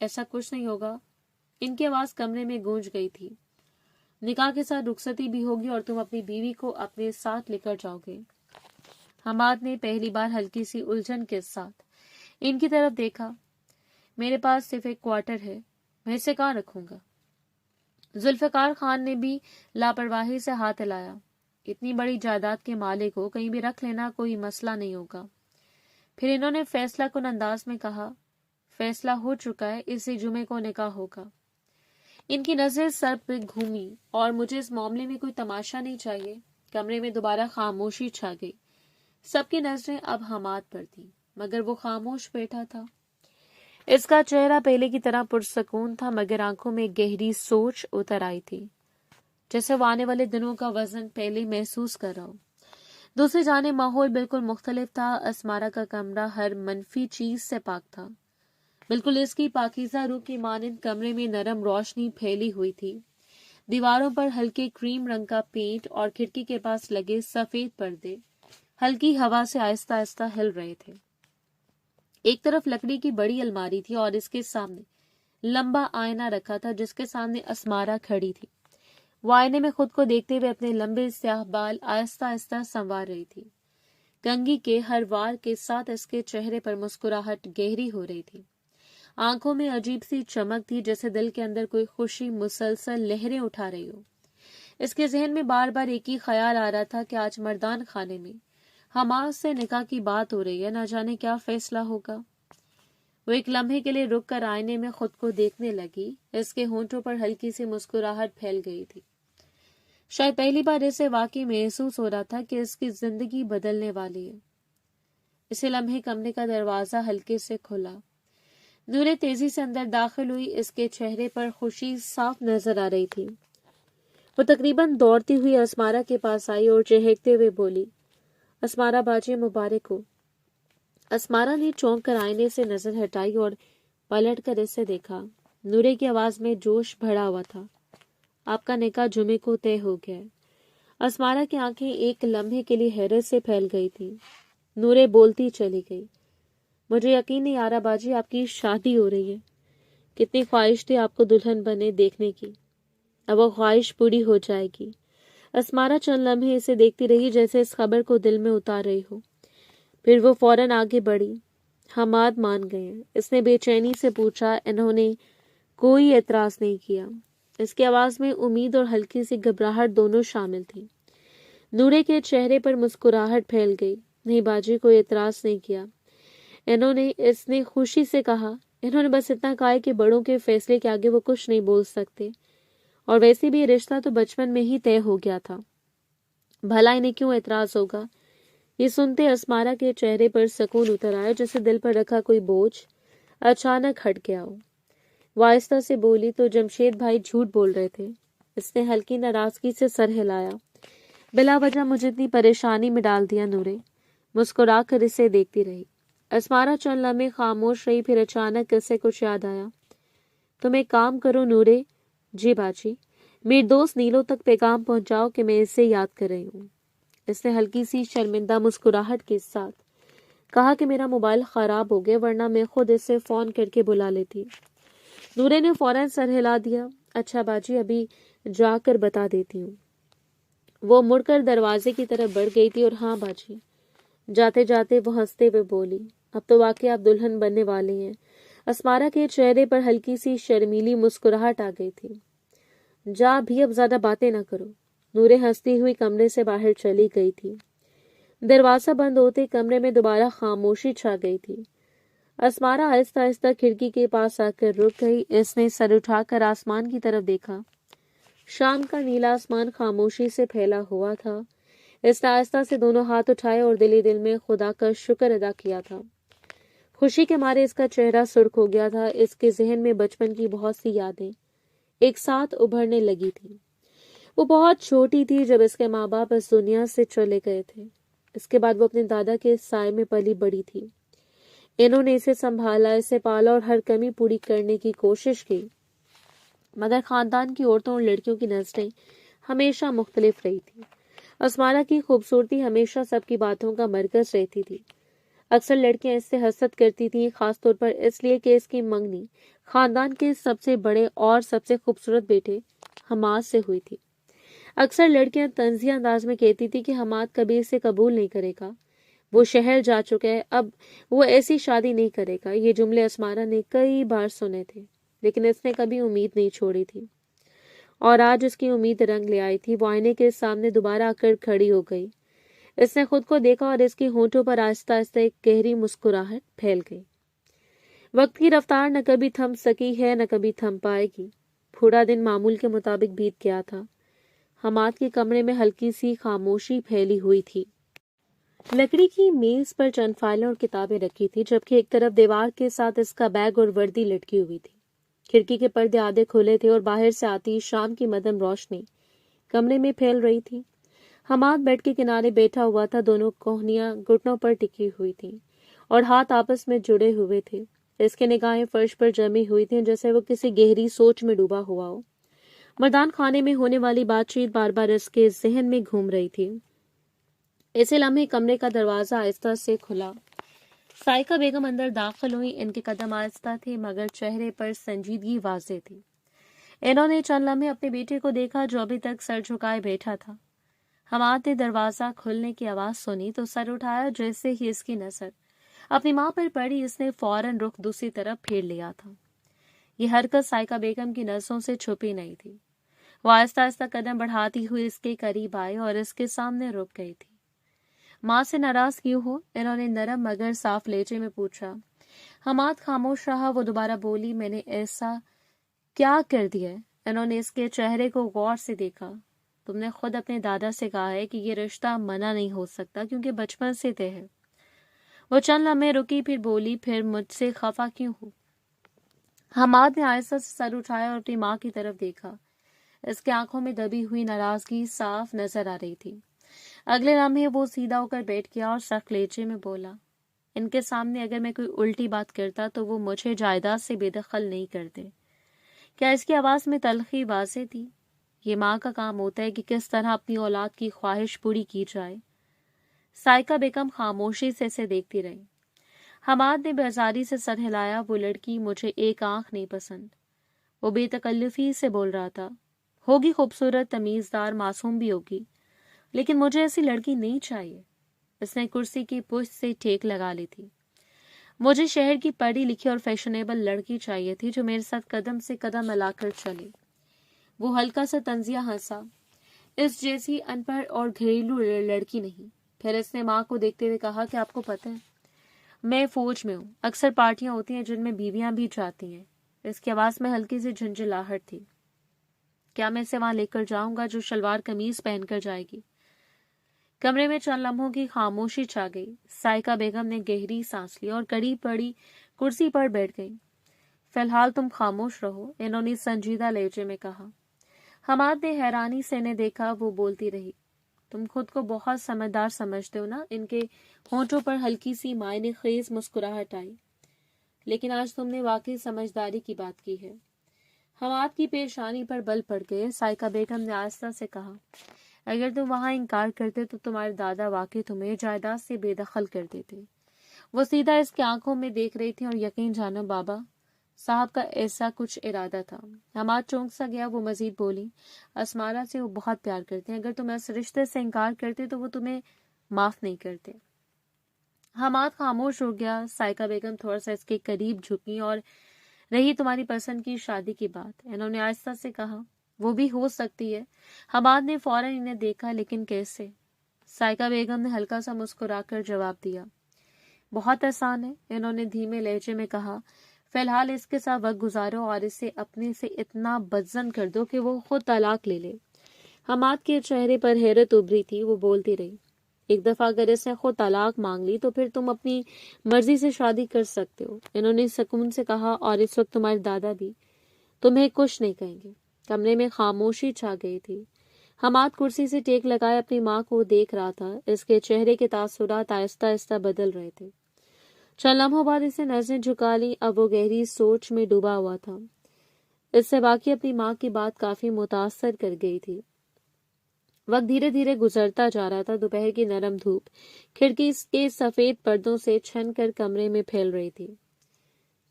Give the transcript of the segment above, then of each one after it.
ایسا کچھ نہیں ہوگا، ان کی آواز کمرے میں گونج گئی تھی۔ نکاح کے ساتھ رخصتی بھی ہوگی اور تم اپنی بیوی کو اپنے ساتھ لے کر جاؤ گے۔ حماد نے پہلی بار ہلکی سی الجھن کے ساتھ ان کی طرف دیکھا۔ میرے پاس صرف ایک کوارٹر ہے، میں اسے کہاں رکھوں گا؟ ذوالفقار خان نے بھی لاپرواہی سے ہاتھ ہلایا۔ اتنی بڑی جائیداد کے مالک کو کہیں بھی رکھ لینا کوئی مسئلہ نہیں ہوگا۔ پھر انہوں نے فیصلہ کن انداز میں کہا، فیصلہ ہو چکا ہے، اسی جمعے کو نکاح ہوگا۔ ان کی نظریں سر پہ گھومی اور مجھے اس معاملے میں کوئی تماشا نہیں چاہیے۔ کمرے میں دوبارہ خاموشی چھا گئی۔ سب کی نظریں اب حماد پر تھیں، مگر وہ خاموش بیٹھا تھا۔ اس کا چہرہ پہلے کی طرح پرسکون تھا، مگر آنکھوں میں گہری سوچ اتر آئی تھی، جیسے وہ آنے والے دنوں کا وزن پہلے محسوس کر رہا ہو۔ دوسری جانب ماحول بالکل مختلف تھا۔ اسمارا کا کمرہ ہر منفی چیز سے پاک تھا، بالکل اس کی پاکیزہ روح کی مانند کمرے میں نرم روشنی پھیلی ہوئی تھی۔ دیواروں پر ہلکے کریم رنگ کا پینٹ اور کھڑکی کے پاس لگے سفید پردے ہلکی ہوا سے آہستہ آہستہ ہل رہے تھے۔ ایک طرف لکڑی کی بڑی الماری تھی اور اس کے سامنے لمبا آئینہ رکھا تھا جس کے سامنے اسمارا کھڑی تھی۔ وہ آئینے میں خود کو دیکھتے ہوئے اپنے لمبے سیاہ بال آہستہ آہستہ سنوار رہی تھی۔ کنگھی کے ہر وار کے ساتھ اس کے چہرے پر مسکراہٹ گہری ہو رہی تھی۔ آنکھوں میں عجیب سی چمک تھی، جیسے دل کے اندر کوئی خوشی مسلسل لہریں اٹھا رہی ہو۔ اس کے ذہن میں بار بار ایک ہی خیال آ رہا تھا کہ آج مردان خانے میں حماد سے نکاح کی بات ہو رہی ہے، نہ جانے کیا فیصلہ ہوگا۔ وہ ایک لمحے کے لیے رک کر آئینے میں خود کو دیکھنے لگی۔ اس کے ہونٹوں پر ہلکی سی مسکراہٹ پھیل گئی تھی۔ شاید پہلی بار اسے واقعی محسوس ہو رہا تھا کہ اس کی زندگی بدلنے والی ہے۔ اسی لمحے کمرے کا دروازہ ہلکے سے کھلا۔ نورے تیزی سے اندر داخل ہوئی۔ اس کے چہرے پر خوشی صاف نظر آ رہی تھی۔ وہ تقریباً دوڑتی ہوئی اسمارا کے پاس آئی اور چہکتے ہوئے بولی، اسمارا باجی مبارک ہو۔ اسمارا نے چونک کر آئینے سے نظر ہٹائی اور پلٹ کر اسے دیکھا۔ نورے کی آواز میں جوش بھرا ہوا تھا، آپ کا نکاح جمعے کو طے ہو گیا ہے۔ اسمارا کی آنکھیں ایک لمحے کے لیے حیرت سے پھیل گئی تھی۔ نورے بولتی چلی گئی، مجھے یقین نہیں آ رہا باجی، آپ کی شادی ہو رہی ہے۔ کتنی خواہش تھی آپ کو دلہن بنے دیکھنے کی، اب وہ خواہش پوری ہو جائے گی۔ اسمارا چند لمحے اسے دیکھتی رہی، جیسے اس خبر کو دل میں اتار رہی ہو۔ پھر وہ فوراً آگے بڑھی۔ حماد مان گئے؟ اس نے بے چینی سے پوچھا۔ انہوں نے کوئی اعتراض نہیں کیا۔ اس کی آواز میں امید اور ہلکی سی گھبراہٹ دونوں شامل تھی۔ نورے کے چہرے پر مسکراہٹ پھیل گئی۔ نہیں باجی، کوئی اعتراض نہیں کیا اس نے خوشی سے کہا۔ انہوں نے بس اتنا کہا کہ بڑوں کے فیصلے کے آگے وہ کچھ نہیں بول سکتے، اور ویسے بھی یہ رشتہ تو بچپن میں ہی طے ہو گیا تھا، بھلا انہیں کیوں اعتراض ہوگا؟ یہ سنتے اسمارا کے چہرے پر سکون اتر آیا، جیسے دل پر رکھا کوئی بوجھ اچانک ہٹ گیا ہو۔ وہ آہستہ سے بولی، تو جمشید بھائی جھوٹ بول رہے تھے؟ اس نے ہلکی ناراضگی سے سر ہلایا۔ بلا وجہ مجھے اتنی پریشانی میں ڈال دیا۔ نورے مسکرا کر اسے دیکھتی رہی۔ اسمارا چند لمحے خاموش رہی، پھر اچانک اسے کچھ یاد آیا۔ تم ایک کام کرو نورے۔ جی باجی۔ میری دوست نیلو تک پیغام پہنچاؤ کہ میں اسے یاد کر رہی ہوں۔ اس نے ہلکی سی شرمندہ مسکراہٹ کے ساتھ کہا کہ میرا موبائل خراب ہو گیا، ورنہ میں خود اسے فون کر کے بلا لیتی۔ نورے نے فوراً سر ہلا دیا۔ اچھا باجی، ابھی جا کر بتا دیتی ہوں۔ وہ مڑ کر دروازے کی طرف بڑھ گئی تھی۔ اور ہاں باجی، جاتے جاتے وہ ہنستے ہوئے بولی، اب تو واقعی آپ دلہن بننے والی ہیں۔ اسمارا کے چہرے پر ہلکی سی شرمیلی مسکراہٹ آ گئی تھی۔ جا بھی، اب زیادہ باتیں نہ کرو۔ نورے ہنستی ہوئی کمرے سے باہر چلی گئی تھی۔ دروازہ بند ہوتے کمرے میں دوبارہ خاموشی چھا گئی تھی۔ اسمارا آہستہ آہستہ کھڑکی کے پاس آ کر رک گئی۔ اس نے سر اٹھا کر آسمان کی طرف دیکھا۔ شام کا نیلا آسمان خاموشی سے پھیلا ہوا تھا۔ اس نے آہستہ سے دونوں ہاتھ اٹھائے اور دل ہی دل میں خدا کا شکر ادا کیا تھا۔ خوشی کے مارے اس کا چہرہ سرخ ہو گیا تھا۔ اس کے ذہن میں بچپن کی بہت سی یادیں ایک ساتھ ابھرنے لگی تھی۔ وہ بہت چھوٹی تھی جب اس کے ماں باپ اس دنیا سے چلے گئے تھے۔ اس کے بعد وہ اپنے دادا کے سائے میں پلی بڑی تھی۔ انہوں نے اسے سنبھالا، اسے پالا اور ہر کمی پوری کرنے کی کوشش کی، مگر خاندان کی عورتوں اور لڑکیوں کی نظریں ہمیشہ مختلف رہی تھی۔ اسمارا کی خوبصورتی ہمیشہ سب کی باتوں کا مرکز رہتی تھی۔ اکثر لڑکیاں اس سے حسد کرتی تھیں، خاص طور پر اس لیے کہ اس کی منگنی خاندان کے سب سے بڑے اور سب سے خوبصورت بیٹے حماد سے ہوئی تھی۔ اکثر لڑکیاں طنزیہ انداز میں کہتی تھی کہ حماد کبھی اسے قبول نہیں کرے گا، وہ شہر جا چکا ہے، اب وہ ایسی شادی نہیں کرے گا۔ یہ جملے اسمارا نے کئی بار سنے تھے، لیکن اس نے کبھی امید نہیں چھوڑی تھی، اور آج اس کی امید رنگ لے آئی تھی۔ وہ آئینے کے سامنے دوبارہ آ کر کھڑی ہو گئی۔ اس نے خود کو دیکھا اور اس کی ہونٹوں پر آہستہ آہستہ ایک گہری مسکراہٹ پھیل گئی۔ وقت کی رفتار نہ کبھی تھم سکی ہے، نہ کبھی تھم پائے گی۔ پورا دن معمول کے مطابق بیت گیا تھا۔ حماد کے کمرے میں ہلکی سی خاموشی پھیلی ہوئی تھی۔ لکڑی کی میز پر چند فائلیں اور کتابیں رکھی تھی، جبکہ ایک طرف دیوار کے ساتھ اس کا بیگ اور وردی لٹکی ہوئی تھی۔ کھڑکی کے پردے آدھے کھلے تھے اور باہر سے آتی شام کی مدھم روشنی کمرے میں پھیل رہی تھی۔ حماد بیڈ کے کنارے بیٹھا ہوا تھا، دونوں کوہنیاں گھٹنوں پر ٹکی ہوئی تھیں اور ہاتھ آپس میں جڑے ہوئے تھے۔ اس کی نگاہیں فرش پر جمی ہوئی تھیں، جیسے وہ کسی گہری سوچ میں ڈوبا ہوا ہو۔ مردان خانے میں ہونے والی بات چیت بار بار اس کے ذہن میں گھوم رہی تھی۔ اسی لمحے کمرے کا دروازہ آہستہ سے کھلا۔ سائقہ بیگم اندر داخل ہوئی۔ ان کے قدم آہستہ تھے، مگر چہرے پر سنجیدگی واضح تھی۔ انہوں نے چند لمحے اپنے بیٹے کو دیکھا، جو ابھی تک سر جھکائے بیٹھا تھا۔ حماد نے دروازہ کھلنے کی آواز سنی تو سر اٹھایا۔ جیسے ہی اس کی نظر اپنی ماں پر پڑی، اس نے فوراً رخ دوسری طرف پھیر لیا تھا۔ یہ حرکت سائقہ بیگم کی نظروں سے چھپی نہیں تھی۔ وہ آہستہ آہستہ قدم بڑھاتی ہوئی اس کے قریب آئی اور اس کے سامنے رک گئی تھی۔ ماں سے ناراض کیوں ہو؟ انہوں نے نرم مگر صاف لہجے میں پوچھا۔ حماد خاموش رہا۔ وہ دوبارہ بولی، میں نے ایسا کیا کر دیا ہے؟ انہوں نے اس کے چہرے کو غور سے دیکھا۔ تم نے خود اپنے دادا سے کہا ہے کہ یہ رشتہ منع نہیں ہو سکتا، کیونکہ بچپن سے طے ہے۔ وہ چند لمحے رکی، پھر بولی، پھر مجھ سے خفا کیوں ہو؟ حماد نے آہستہ سے سر اٹھایا اور اپنی ماں کی طرف دیکھا۔ اس کی آنکھوں میں دبی ہوئی ناراضگی صاف نظر آ رہی تھی۔ اگلے لمحے وہ سیدھا ہو کر بیٹھ گیا اور سخت لہجے میں بولا، ان کے سامنے اگر میں کوئی الٹی بات کرتا تو وہ مجھے جائیداد سے بے دخل نہیں کرتے۔ کیا اس کی آواز میں تلخی واضح تھی؟ یہ ماں کا کام ہوتا ہے کہ کس طرح اپنی اولاد کی خواہش پوری کی جائے۔ سائقہ بیگم خاموشی سے اسے دیکھتی رہی۔ حماد نے بیزاری سے سر ہلایا۔ وہ لڑکی مجھے ایک آنکھ نہیں پسند۔ وہ بے تکلفی سے بول رہا تھا۔ ہوگی خوبصورت، تمیزدار، معصوم بھی ہوگی، لیکن مجھے ایسی لڑکی نہیں چاہیے۔ اس نے کرسی کی پشت سے ٹیک لگا لی تھی۔ مجھے شہر کی پڑھی لکھی اور فیشنیبل لڑکی چاہیے تھی، جو میرے ساتھ قدم سے قدم ملا کر چلے۔ وہ ہلکا سا طنزیہ ہنسا۔ اس جیسی ان پڑھ اور گھریلو لڑکی نہیں۔ پھر اس نے ماں کو دیکھتے ہوئے کہا کہ آپ کو پتہ ہے، میں فوج میں ہوں۔ اکثر پارٹیاں ہوتی ہیں جن میں بیویاں بھی جاتی ہیں۔ اس کی آواز میں ہلکی سی جھنجھلاہٹ تھی۔ کیا میں اسے وہاں لے کر جاؤں گا جو شلوار قمیض پہن کر جائے گی؟ کمرے میں چند لمحوں کی خاموشی چھا گئی۔ سائقہ بیگم نے گہری سانس لی اور قریب پڑی کرسی پر بیٹھ گئی۔ فی الحال تم خاموش رہو، انہوں نے سنجیدہ لہجے میں کہا۔ حماد نے حیرانی سے انہیں دیکھا۔ وہ بولتی رہی، تم خود کو بہت سمجھدار سمجھتے ہو نا؟ ان کے ہونٹوں پر ہلکی سی معنی خیز مسکراہٹ آئی۔ لیکن آج تم نے واقعی سمجھداری کی بات کی ہے۔ حماد کی پیشانی پر بل پڑ گئے۔ سائقہ بیگم نے آہستہ سے کہا، اگر تم وہاں انکار کرتے تو تمہارے دادا واقعی تمہیں جائیداد سے بے دخل کر دیتے۔ وہ سیدھا اس کی آنکھوں میں دیکھ رہی تھی، اور یقین جانو بابا صاحب کا ایسا کچھ ارادہ تھا۔ حماد چونک سا گیا۔ وہ مزید بولی، اسمارا سے وہ بہت پیار کرتے ہیں، اگر تم اس رشتے سے انکار کرتے تو وہ تمہیں معاف نہیں کرتے۔ حماد خاموش ہو گیا۔ سائقہ بیگم تھوڑا سا اس کے قریب جھکی، اور رہی تمہاری پسند کی شادی کی بات، انہوں نے آہستہ سے کہا، وہ بھی ہو سکتی ہے۔ حماد نے فوراً انہیں دیکھا، لیکن کیسے؟ سائقہ بیگم نے ہلکا سا مسکرا کر جواب دیا، بہت آسان ہے۔ انہوں نے دھیمے لہجے میں کہا، فی الحال اس کے ساتھ وقت گزارو اور اسے اپنے سے اتنا بدظن کر دو کہ وہ خود طلاق لے لے۔ حماد کے چہرے پر حیرت ابھری تھی۔ وہ بولتی رہی، ایک دفعہ اگر اس نے خود طلاق مانگ لی تو پھر تم اپنی مرضی سے شادی کر سکتے ہو۔ انہوں نے سکون سے کہا، اور اس وقت تمہارے دادا بھی تمہیں کچھ نہیں کہیں گے۔ کمرے میں خاموشی چھا گئی تھی۔ حماد کرسی سے ٹیک لگائے اپنی ماں کو دیکھ رہا تھا۔ اس کے چہرے کے تاثرات آہستہ آہستہ بدل رہے تھے۔ چند لمحوں بعد اسے نظریں جھکا لی۔ اب وہ گہری سوچ میں ڈوبا ہوا تھا۔ اس سے باقی اپنی ماں کی بات کافی متاثر کر گئی تھی۔ وقت دھیرے دھیرے گزرتا جا رہا تھا۔ دوپہر کی نرم دھوپ کھڑکی کے سفید پردوں سے چھن کر کمرے میں پھیل رہی تھی۔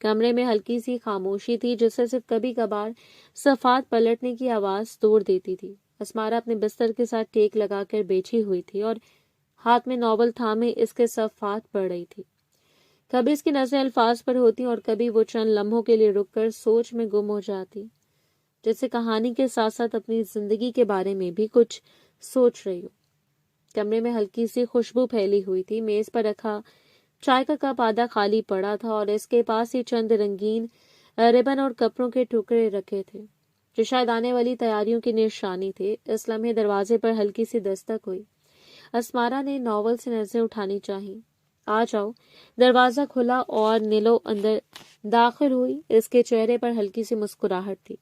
کمرے میں ہلکی سی خاموشی تھی جس سے صرف کبھی کبھار صفحات پلٹنے کی آواز توڑ دیتی تھی۔ اسمارا اپنے بستر کے ساتھ ٹیک لگا کر بیٹھی ہوئی تھی اور ہاتھ میں ناول تھامے اس کے صفحات پڑھ رہی تھی۔ کبھی اس کی نظریں الفاظ پر ہوتی اور کبھی وہ چند لمحوں کے لیے رک کر سوچ میں گم ہو جاتی، جیسے کہانی کے ساتھ ساتھ اپنی زندگی کے بارے میں بھی کچھ سوچ رہی ہو۔ کمرے میں ہلکی سی خوشبو پھیلی ہوئی تھی۔ میز پر رکھا چائے کا کپ آدھا خالی پڑا تھا اور اس کے پاس ہی چند رنگین ربن اور کپڑوں کے ٹکڑے رکھے تھے جو شاید آنے والی تیاریوں کی نشانی تھے۔ اس لمحے دروازے پر ہلکی سی دستک ہوئی۔ اسمارا نے ناول سے نظریں اٹھانی چاہی۔ آ جاؤ۔ دروازہ کھلا اور نیلو اندر داخل ہوئی۔ اس کے چہرے پر ہلکی سی مسکراہٹ تھی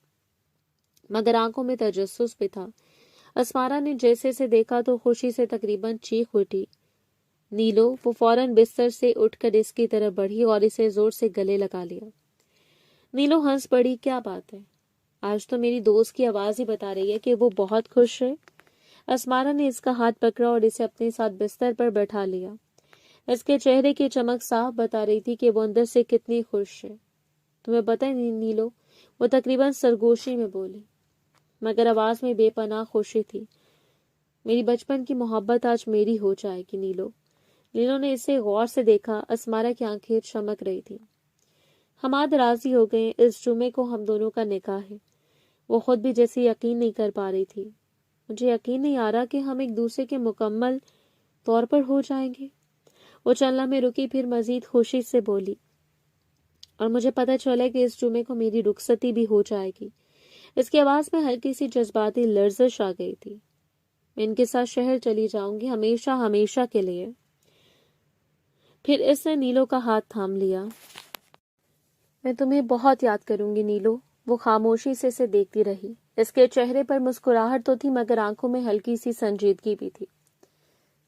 مگر آنکھوں میں تجسس بھی تھا۔ اسمارا نے جیسے سے دیکھا تو خوشی سے تقریباً چیخ اٹھی۔ نیلو! وہ فوراً بستر سے اٹھ کر اس کی طرف بڑھی اور اسے زور سے گلے لگا لیا۔ نیلو ہنس پڑی۔ کیا بات ہے؟ آج تو میری دوست کی آواز ہی بتا رہی ہے کہ وہ بہت خوش ہے۔ اسمارا نے اس کا ہاتھ پکڑا اور اسے اپنے ساتھ بستر پر بٹھا لیا۔ اس کے چہرے کی چمک صاف بتا رہی تھی کہ وہ اندر سے کتنی خوش ہے۔ تمہیں پتہ ہے نیلو، وہ تقریباً سرگوشی میں بولی مگر آواز میں بے پناہ خوشی تھی۔ میری بچپن کی محبت آج میری ہو جائے گی نیلو۔ نیلو نے اسے غور سے دیکھا۔ اسمارا کی آنکھیں چمک رہی تھی۔ حماد راضی ہو گئے۔ اس جمعے کو ہم دونوں کا نکاح ہے۔ وہ خود بھی جیسے یقین نہیں کر پا رہی تھی۔ مجھے یقین نہیں آ رہا کہ ہم ایک دوسرے کے مکمل طور پر ہو جائیں گے۔ وہ چند لمحے رکی پھر مزید خوشی سے بولی، اور مجھے پتہ چلا کہ اس جمعے کو میری رخصتی بھی ہو جائے گی۔ اس کی آواز میں ہلکی سی جذباتی لرزش آ گئی تھی۔ میں ان کے ساتھ شہر چلی جاؤں گی، ہمیشہ ہمیشہ کے لیے۔ پھر اس نے نیلو کا ہاتھ تھام لیا۔ میں تمہیں بہت یاد کروں گی نیلو۔ وہ خاموشی سے اسے دیکھتی رہی۔ اس کے چہرے پر مسکراہٹ تو تھی مگر آنکھوں میں ہلکی سی سنجیدگی بھی تھی۔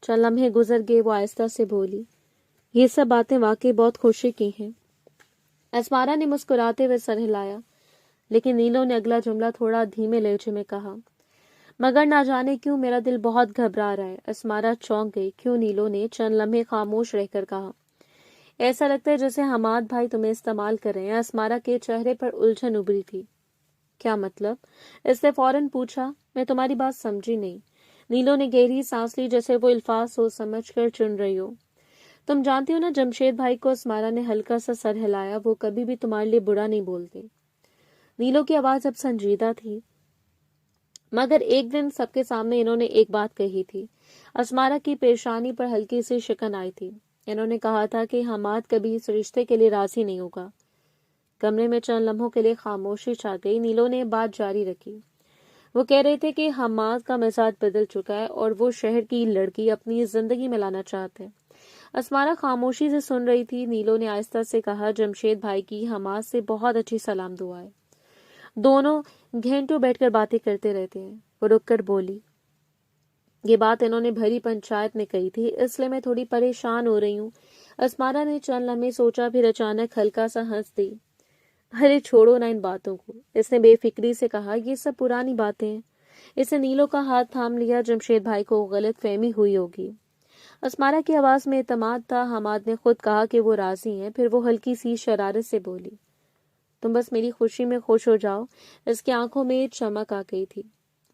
چند لمحے گزر گئے۔ وہ آہستہ سے بولی، یہ سب باتیں واقعی بہت خوشی کی ہیں۔ اسمارا نے مسکراتے ہوئے سر ہلایا لیکن نیلو نے اگلا جملہ تھوڑا دھیمے لہجے میں کہا، مگر نہ جانے کیوں میرا دل بہت گھبرا رہا ہے۔ اسمارا چونک گئی۔ کیوں؟ نیلو نے چند لمحے خاموش رہ کر کہا۔ ایسا لگتا ہے جیسے حماد بھائی تمہیں استعمال کر رہے ہیں۔ اسمارا کے چہرے پر الجھن ابھری تھی۔ کیا مطلب؟ اس نے فوراً پوچھا۔ میں تمہاری بات سمجھی نہیں۔ نیلو نے گہری سانس لی جیسے وہ الفاظ سوچ سمجھ کر چن رہی ہو۔ تم جانتی ہو نا جمشید بھائی کو؟ اسمارا نے ہلکا سا سر ہلایا۔ وہ کبھی بھی تمہارے لیے برا نہیں بولتے۔ نیلو کی آواز اب سنجیدہ تھی مگر ایک دن سب کے سامنے انہوں نے ایک بات کہی تھی۔ اسمارا کی پیشانی پر ہلکی سی شکن آئی تھی۔ انہوں نے کہا تھا کہ حماد کبھی اس رشتے کے لیے راضی نہیں ہوگا۔ کمرے میں چند لمحوں کے لیے خاموشی چھا گئی۔ نیلو نے بات جاری رکھی۔ وہ کہہ رہے تھے کہ حماد کا مزاج بدل چکا ہے اور وہ شہر کی لڑکی اپنی زندگی میں لانا چاہتے ہیں۔ اسمارا خاموشی سے سن رہی تھی۔ نیلو نے آہستہ سے کہا، جمشید بھائی کی حماد سے بہت اچھی سلام دعا ہے۔ دونوں گھنٹوں بیٹھ کر باتیں کرتے رہتے ہیں۔ وہ رک کر بولی، یہ بات انہوں نے بھری پنچایت میں کہی تھی، اس لیے میں تھوڑی پریشان ہو رہی ہوں۔ اسمارا نے چند لمحے سوچا پھر اچانک ہلکا سا ہنس دی۔ ارے چھوڑو نا ان باتوں کو، اس نے بے فکری سے کہا، یہ سب پرانی باتیں ہیں۔ اس نے نیلو کا ہاتھ تھام لیا۔ جمشید بھائی کو غلط فہمی ہوئی ہوگی۔ اسمارا کی آواز میں اعتماد تھا۔ حماد نے خود کہا کہ وہ راضی ہیں۔ پھر وہ ہلکی سی شرارت سے بولی، تم بس میری خوشی میں خوش ہو جاؤ۔ اس کی آنکھوں میں چمک آ گئی تھی۔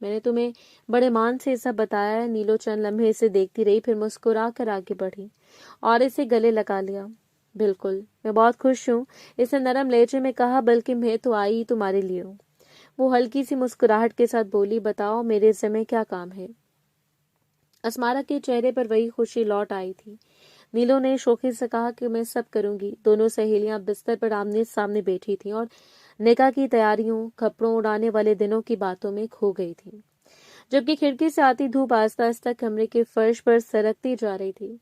میں نے تمہیں بڑے مان سے سب بتایا ہے۔ نیلو چند لمحے اسے دیکھتی رہی پھر مسکرا کر آگے بڑھی اور اسے گلے لگا لیا۔ بالکل، میں بہت خوش ہوں، اس نے نرم لہجے میں کہا، بلکہ میں تو آئی تمہارے لیے ہوں۔ وہ ہلکی سی مسکراہٹ کے ساتھ بولی، بتاؤ میرے ذمہ کیا کام ہے؟ اسمارا کے چہرے پر وہی خوشی لوٹ آئی تھی۔ نیلو نے شوخی سے کہا کہ میں سب کروں گی۔ دونوں سہیلیاں بستر پر آمنے سامنے بیٹھی تھیں اور نکاح کی تیاریوں، کپڑوں اڑانے والے دنوں کی باتوں میں کھو گئی تھی، جبکہ کھڑکی سے آتی دھوپ آہستہ آہستہ کمرے کے فرش پر سرکتی جا رہی تھی۔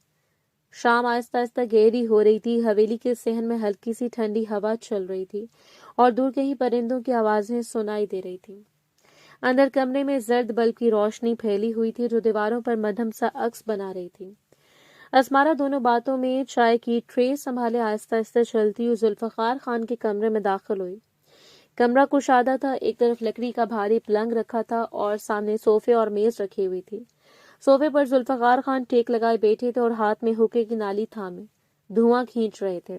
شام آہستہ آہستہ گہری ہو رہی تھی۔ حویلی کے صحن میں ہلکی سی ٹھنڈی ہوا چل رہی تھی اور دور کہیں پرندوں کی آوازیں سنائی دے رہی تھیں۔ اندر کمرے میں زرد بلب کی روشنی پھیلی ہوئی تھی جو دیواروں پر مدھم سا عکس بنا رہی تھی۔ اسمارا دونوں باتوں میں چائے کی ٹرے سنبھالے آہستہ آہستہ چلتی ہوئی ذوالفقار خان کے کمرے میں داخل ہوئی۔ کمرہ کشادہ تھا، ایک طرف لکڑی کا بھاری پلنگ رکھا تھا اور سامنے صوفے اور میز رکھی ہوئی تھی۔ صوفے پر ذوالفقار خان ٹیک لگائے بیٹھے تھے اور ہاتھ میں ہوکے کی نالی تھامے دھواں کھینچ رہے تھے۔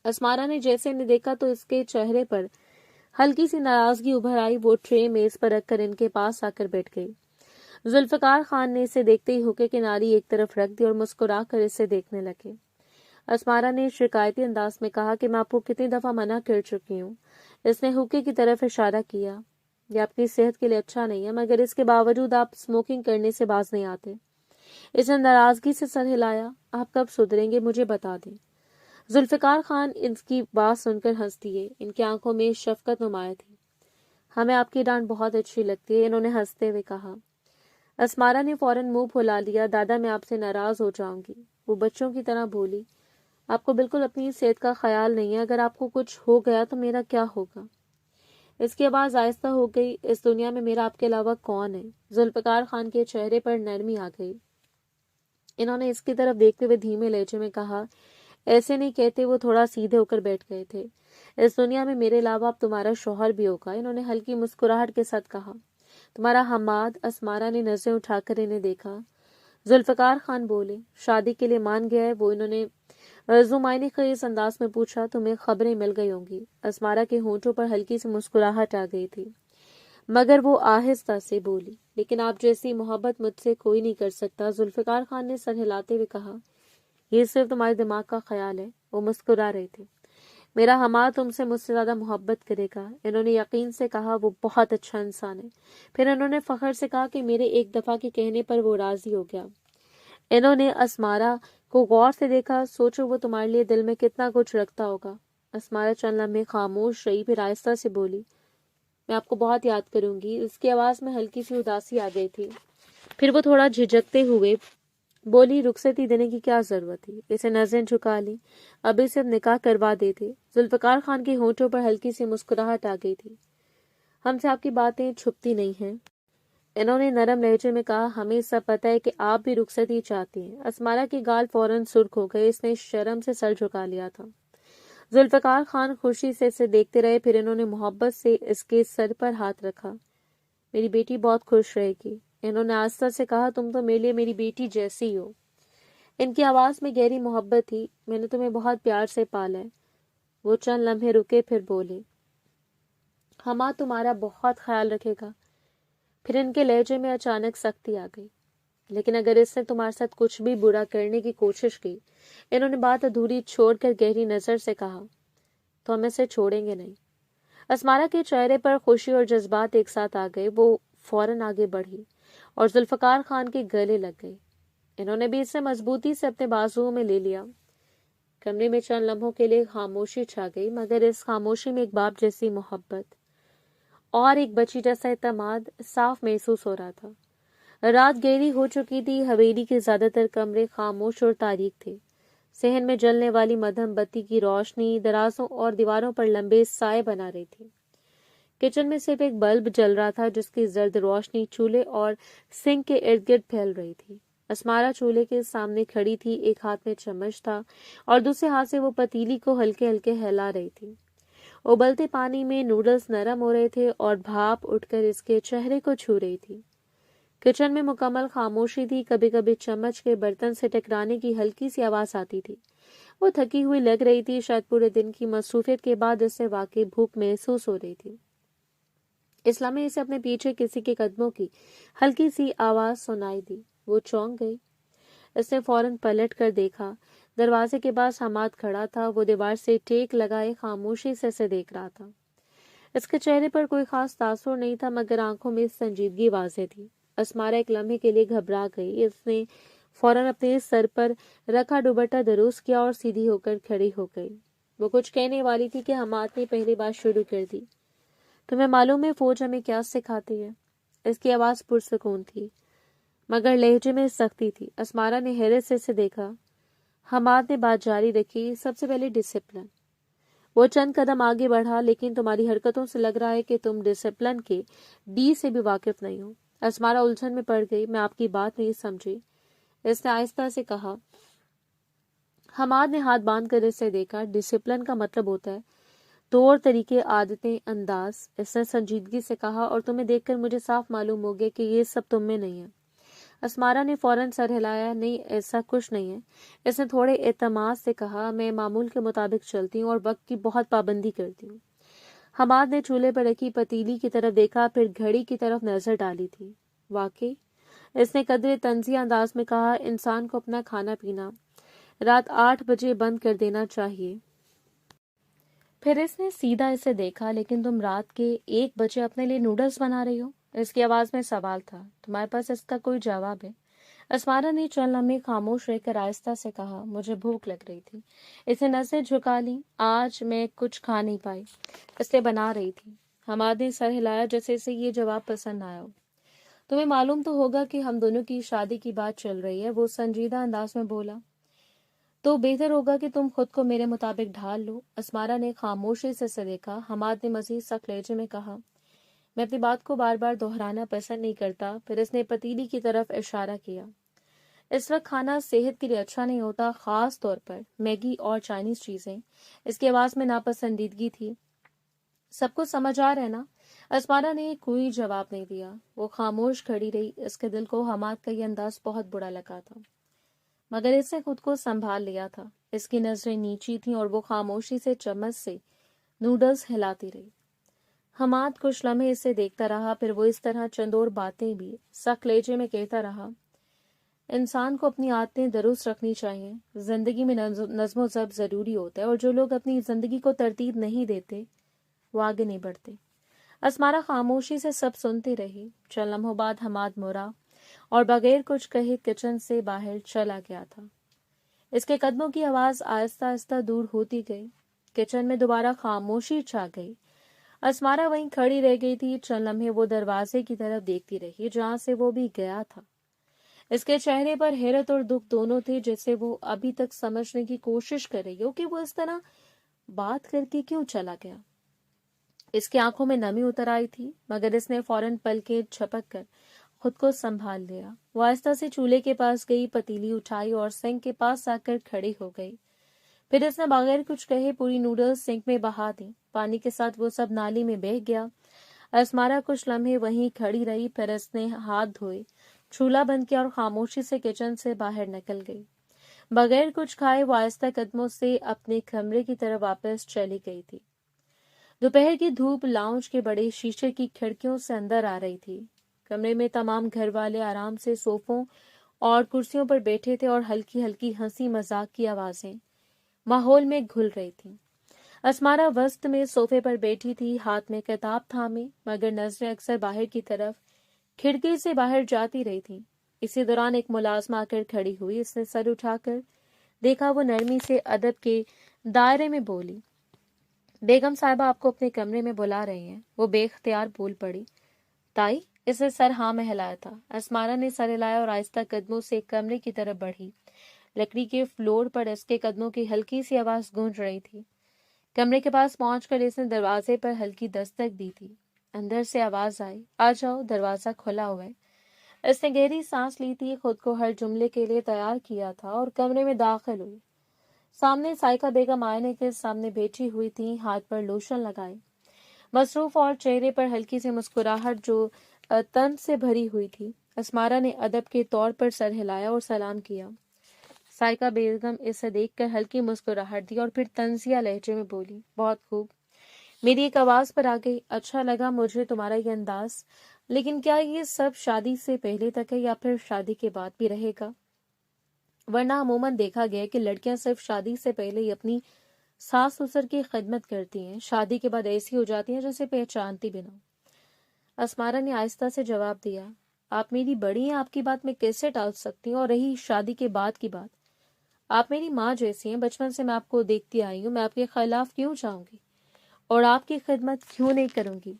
اسمارا نے جیسے انہیں دیکھا تو اس کے چہرے پر ہلکی سی ناراضگی ابھر آئی۔ وہ ٹرے میز پر رکھ کر ان کے پاس آ کر بیٹھ گئی۔ ذوالفقار خان نے اسے دیکھتے ہی ہوکے کی نالی ایک طرف رکھ دی اور مسکرا کر اسے دیکھنے لگے۔ اسمارا نے شکایتی انداز میں کہا کہ میں آپ کو کتنی دفعہ منع کر چکی ہوں۔ اس نے ہوکے کی طرف اشارہ کیا۔ یہ آپ کی صحت کے لیے اچھا نہیں ہے، مگر اس کے باوجود آپ اسموکنگ کرنے سے باز نہیں آتے۔ اس نے ناراضگی سے سر ہلایا۔ آپ کب سدھریں گے مجھے بتا دیں۔ ذوالفقار خان ان کی بات سن کر ہنس دیے۔ ان کی آنکھوں میں شفقت نمایاں تھی۔ ہمیں آپ کی ڈانٹ بہت اچھی لگتی ہے، انہوں نے ہنستے ہوئے کہا۔ اسمارا نے فوراً منہ پھلا لیا۔ دادا میں آپ سے ناراض ہو جاؤں گی، وہ بچوں کی طرح بولی۔ آپ کو بالکل اپنی صحت کا خیال نہیں ہے، اگر آپ کو کچھ ہو گیا تو میرا کیا ہوگا؟ اس کی آواز آہستہ ہو گئی۔ اس دنیا میں میرا آپ کے علاوہ کون ہے؟ ذوالفقار خان کے چہرے پر نرمی آ گئی۔ انہوں نے اس کی طرف دیکھتے ہوئے دھیمے لہجے میں کہا، ایسے نہیں کہتے۔ وہ تھوڑا سیدھے ہو کر بیٹھ گئے تھے۔ اس دنیا میں میرے علاوہ اب تمہارا شوہر بھی ہوگا، انہوں نے ہلکی مسکراہٹ کے ساتھ کہا۔ تمہارا حماد؟ اسمارا نے نظریں اٹھا کر انہیں دیکھا۔ ذوالفقار خان بولے، شادی کے لیے مان گیا ہے وہ، انہوں نے زمائنی خیز انداز میں پوچھا۔ تمہیں خبریں مل گئی ہوں گی۔ اسمارا کے ہونٹوں پر ہلکی سی مسکراہٹ آ گئی تھی، مگر وہ آہستہ سے بولی، لیکن آپ جیسی محبت مجھ سے کوئی نہیں کر سکتا۔ ذوالفقار خان نے سر ہلاتے ہوئے کہا، یہ صرف تمہارے دماغ کا خیال ہے۔ وہ مسکرا رہے تھے۔ میرا حماد تم سے مجھ سے زیادہ محبت کرے گا، انہوں نے یقین سے کہا۔ وہ بہت اچھا انسان ہے۔ پھر انہوں نے فخر سے کہا کہ میرے ایک دفعہ کے کہنے پر وہ راضی ہو گیا۔ انہوں نے اسمارا کو غور سے دیکھا۔ سوچو وہ تمہارے لیے دل میں کتنا کچھ رکھتا ہوگا۔ اسمارا چند لمحے خاموش رہی، پھر آہستہ سے بولی، میں آپ کو بہت یاد کروں گی۔ اس کی آواز میں ہلکی سی اداسی آ گئی تھی۔ پھر وہ تھوڑا جھجکتے ہوئے بولی، رخصتی دینے کی کیا ضرورت تھی؟ اسے نظریں جھکا لی، ابھی صرف نکاح کروا دیتے۔ ذوالفقار خان کے ہونٹوں پر ہلکی سی مسکراہٹ آ گئی تھی۔ ہم سے آپ کی باتیں چھپتی نہیں ہیں، انہوں نے نرم لہجے میں کہا۔ ہمیں سب پتہ ہے کہ آپ بھی رخصتی چاہتی ہیں۔ اسمارا کے گال فوراً سرخ ہو گئے، اس نے شرم سے سر جھکا لیا تھا۔ ذوالفقار خان خوشی سے اسے دیکھتے رہے، پھر انہوں نے محبت سے اس کے سر پر ہاتھ رکھا۔ میری بیٹی بہت خوش رہے گی، انہوں نے آہستہ سے کہا۔ تم تو میرے لیے میری بیٹی جیسی ہو۔ ان کی آواز میں گہری محبت تھی۔ میں نے تمہیں بہت پیار سے پالا ہے۔ وہ چند لمحے رکے، پھر بولے، حماد تمہارا بہت خیال رکھے گا۔ پھر ان کے لہجے میں اچانک سختی آ گئی۔ لیکن اگر اس نے تمہارے ساتھ کچھ بھی برا کرنے کی کوشش کی، انہوں نے بات ادھوری چھوڑ کر گہری نظر سے کہا، تو ہم اسے چھوڑیں گے نہیں۔ اسمارا کے چہرے پر خوشی اور جذبات ایک ساتھ آ گئے۔ وہ فوراً آگے بڑھی اور ذوالفقار خان کے گلے لگ گئی۔ انہوں نے بھی اسے مضبوطی سے اپنے بازوؤں میں لے لیا۔ کمرے میں چند لمحوں کے لیے خاموشی چھا گئی، مگر اس خاموشی میں ایک باپ جیسی محبت اور ایک بچی جیسا اعتماد صاف محسوس ہو رہا تھا۔ رات گہری ہو چکی تھی، حویلی کے زیادہ تر کمرے خاموش اور تاریک تھے۔ صحن میں جلنے والی مدھم بتی کی روشنی درازوں اور دیواروں پر لمبے سائے بنا رہی تھی۔ کچن میں صرف ایک بلب جل رہا تھا، جس کی زرد روشنی چولہے اور سنک کے ارد گرد پھیل رہی تھی۔ اسمارا چولہے کے سامنے کھڑی تھی، ایک ہاتھ میں چمچ تھا اور دوسرے ہاتھ سے وہ پتیلی کو ہلکے ہلکے ہلا رہی تھی۔ ابلتے پانی میں نوڈلز نرم ہو رہے تھے اور بھاپ اٹھ کر اس کے چہرے کو چھو رہی تھی۔ کچن میں مکمل خاموشی تھی، کبھی کبھی چمچ کے برتن سے ٹکرانے کی ہلکی سی آواز آتی تھی۔ وہ تھکی ہوئی لگ رہی تھی، شاید پورے دن کی مصروفیت کے بعد اسے واقعی بھوک محسوس ہو رہی تھی۔ اس لمحے اسے اپنے پیچھے کسی کے قدموں کی ہلکی سی آواز سنائی دی۔ وہ چونک گئی۔ اس نے فوراً پلٹ کر دیکھا۔ دروازے کے پاس حماد کھڑا تھا۔ وہ دیوار سے ٹیک لگائے خاموشی سے اسے دیکھ رہا تھا۔ اس کے چہرے پر کوئی خاص تاثر نہیں تھا، مگر آنکھوں میں سنجیدگی واضح تھی۔ اسمارا ایک لمحے کے لیے گھبرا گئی۔ اس نے فوراً اپنے سر پر رکھا دوپٹہ درست کیا اور سیدھی ہو کر کھڑی ہو گئی۔ وہ کچھ کہنے والی تھی کہ حماد نے پہلی بات شروع کر دی۔ تمہیں معلوم ہے فوج ہمیں کیا سکھاتی ہے؟ اس کی آواز پرسکون تھی، مگر لہجے میں سختی تھی۔ اسمارا نے حیرت سے اسے دیکھا۔ حماد نے بات جاری رکھی، سب سے پہلے ڈسپلن۔ وہ چند قدم آگے بڑھا، لیکن تمہاری حرکتوں سے لگ رہا ہے کہ تم ڈسپلن کے ڈی سے بھی واقف نہیں ہو۔ اسمارا الجھن میں پڑ گئی۔ میں آپ کی بات نہیں سمجھی، اس نے آہستہ سے کہا۔ حماد نے ہاتھ باندھ کر اسے دیکھا۔ ڈسپلن کا مطلب ہوتا ہے طور طریقے، عادتیں، انداز، اس نے سنجیدگی سے کہا، اور تمہیں دیکھ کر مجھے صاف معلوم ہو گیا کہ یہ سب تم میں نہیں ہے۔ اسمارا نے فوراً سر ہلایا۔ نہیں، ایسا کچھ نہیں ہے۔ اس نے تھوڑے اعتماد سے کہا، میں معمول کے مطابق چلتی ہوں اور وقت کی بہت پابندی کرتی ہوں۔ حماد نے چولہے پر رکھی پتیلی کی طرف دیکھا، پھر گھڑی کی طرف نظر ڈالی تھی۔ واقعی، اس نے قدرے طنزیہ انداز میں کہا، انسان کو اپنا کھانا پینا رات 8 بجے بند کر دینا چاہیے۔ پھر اس نے سیدھا اسے دیکھا، لیکن تم رات کے 1 بجے اپنے لیے نوڈلز بنا رہی ہو؟ اس کی آواز میں سوال تھا۔ تمہارے پاس اس کا کوئی جواب ہے؟ اسمارا نے چند لمحے خاموش رہ کر آہستہ سے کہا، مجھے بھوک لگ رہی تھی۔ اس نے نظریں جھکا لی۔ آج میں کچھ کھا نہیں پائی، اس لیے بنا رہی تھی۔ حماد نے سر ہلایا جیسے اسے یہ جواب پسند نہ آیا ہو۔ تمہیں معلوم تو ہوگا کہ ہم دونوں کی شادی کی بات چل رہی ہے، وہ سنجیدہ انداز میں بولا۔ تو بہتر ہوگا کہ تم خود کو میرے مطابق ڈھال لو۔ اسمارا نے خاموشی سے اسے دیکھا۔ حماد نے مزید سخت لہجے میں کہا، میں اپنی بات کو بار بار دہرانا پسند نہیں کرتا۔ پھر اس نے پتیلی کی طرف اشارہ کیا۔ اس وقت کھانا صحت کے لیے اچھا نہیں ہوتا، خاص طور پر میگی اور چائنیز چیزیں۔ اس کی آواز میں ناپسندیدگی تھی۔ سب کو سمجھ آ رہا ہے نا؟ اسمارا نے کوئی جواب نہیں دیا۔ وہ خاموش کھڑی رہی۔ اس کے دل کو حماد کا یہ انداز بہت برا لگا تھا، مگر اس نے خود کو سنبھال لیا تھا۔ اس کی نظریں نیچی تھیں اور وہ خاموشی سے چمچ سے نوڈلز ہلاتی رہی۔ حماد کچھ لمحے اسے دیکھتا رہا، پھر وہ اس طرح چند اور باتیں بھی سخت لہجے میں کہتا رہا۔ انسان کو اپنی عادتیں درست رکھنی چاہیے۔ زندگی میں نظم و ضبط ضروری ہوتا ہے، اور جو لوگ اپنی زندگی کو ترتیب نہیں دیتے وہ آگے نہیں بڑھتے۔ اسمارا خاموشی سے سب سنتی رہی۔ چند لمحوں بعد حماد مرا اور بغیر کچھ کہے کچن سے باہر چلا گیا تھا۔ اس کے قدموں کی آواز آہستہ آہستہ دور ہوتی گئی۔ کچن میں دوبارہ خاموشی چھا گئی۔ اسمارا وہیں کھڑی رہ گئی تھی۔ چند لمحے وہ دروازے کی طرف دیکھتی رہی جہاں سے وہ بھی گیا تھا۔ اس کے چہرے پر حیرت اور دکھ دونوں تھے، جیسے وہ ابھی تک سمجھنے کی کوشش کر رہی ہو کہ وہ اس طرح بات کر کے کیوں چلا گیا۔ اس کی آنکھوں میں نمی اتر آئی تھی، مگر اس نے فوراً پلکیں جھپک کر خود کو سنبھال لیا۔ وہ آہستہ سے چولہے کے پاس گئی، پتیلی اٹھائی اور سنک کے پاس آ کر کھڑی ہو گئی۔ پھر اس نے بغیر کچھ کہے پوری نوڈلز سنک میں بہا دی۔ پانی کے ساتھ وہ سب نالی میں بہہ گیا۔ اسمارا کچھ لمحے وہیں کھڑی رہی، پھر اس نے ہاتھ دھوئے، چولہا بند کیا اور خاموشی سے کچن سے باہر نکل گئی۔ بغیر کچھ کھائے وہ آہستہ قدموں سے اپنے کمرے کی طرف واپس چلی گئی تھی۔ دوپہر کی دھوپ لاؤنج کے بڑے شیشے کی کھڑکیوں سے اندر آ رہی تھی۔ کمرے میں تمام گھر والے آرام سے صوفوں اور کرسیوں پر بیٹھے تھے، اور ہلکی ہلکی ہنسی مذاق کی آوازیں ماحول میں گھل رہی تھیں۔ اسمارا وسط میں صوفے پر بیٹھی تھی، ہاتھ میں کتاب تھامے، مگر نظریں اکثر باہر کی طرف کھڑکی سے باہر جاتی رہی تھیں۔ اسی دوران ایک ملازمہ آ کر کھڑی ہوئی۔ اس نے سر اٹھا کر دیکھا۔ وہ نرمی سے ادب کے دائرے میں بولی، بیگم صاحبہ آپ کو اپنے کمرے میں بلا رہے ہیں۔ وہ بے اختیار بول پڑی، تائی؟ اس نے سر ہاں میں ہلایا تھا۔ اسمارا نے سر ہلایا اور آہستہ قدموں سے کمرے کی طرف بڑھی۔ لکڑی کے فلور پر اس کے قدموں کی ہلکی سی آواز گونج رہی تھی۔ کمرے کے پاس پہنچ کر اس نے دروازے پر ہلکی دستک دی تھی۔ اندر سے آواز آئی، آ جاؤ، دروازہ کھلا ہوا ہے۔ اس نے گہری سانس لی تھی، خود کو ہر جملے کے لیے تیار کیا تھا، اور کمرے میں داخل ہوئی۔ سامنے سائقہ بیگم آئینے کے سامنے بیٹھی ہوئی تھی، ہاتھ پر لوشن لگائے، مصروف اور چہرے پر ہلکی سی مسکراہٹ جو طنز سے بھری ہوئی تھی۔ اسمارا نے ادب کے طور پر سر ہلایا اور سلام کیا۔ سائقہ بیگم اسے دیکھ کر ہلکی مسکراہٹ دی اور پھر طنزیہ لہجے میں بولی، بہت خوب، میری ایک آواز پر آ گئی، اچھا لگا مجھے تمہارا یہ انداز، لیکن کیا یہ سب شادی سے پہلے تک ہے یا پھر شادی کے بعد بھی رہے گا؟ ورنہ عموماً دیکھا گیا ہے کہ لڑکیاں صرف شادی سے پہلے ہی اپنی ساس سسر کی خدمت کرتی ہیں، شادی کے بعد ایسی ہو جاتی ہیں جیسے پہچانتی بھی نہ ہو۔ اسمارا نے آہستہ سے جواب دیا، آپ میری بڑی ہیں، آپ کی بات میں کیسے ٹال سکتی ہوں؟ اور رہی شادی کے بعد کی بات، آپ میری ماں جیسی ہیں، بچپن سے میں آپ کو دیکھتی آئی ہوں، میں آپ کے خلاف کیوں جاؤں گی اور آپ کی خدمت کیوں نہیں کروں گی؟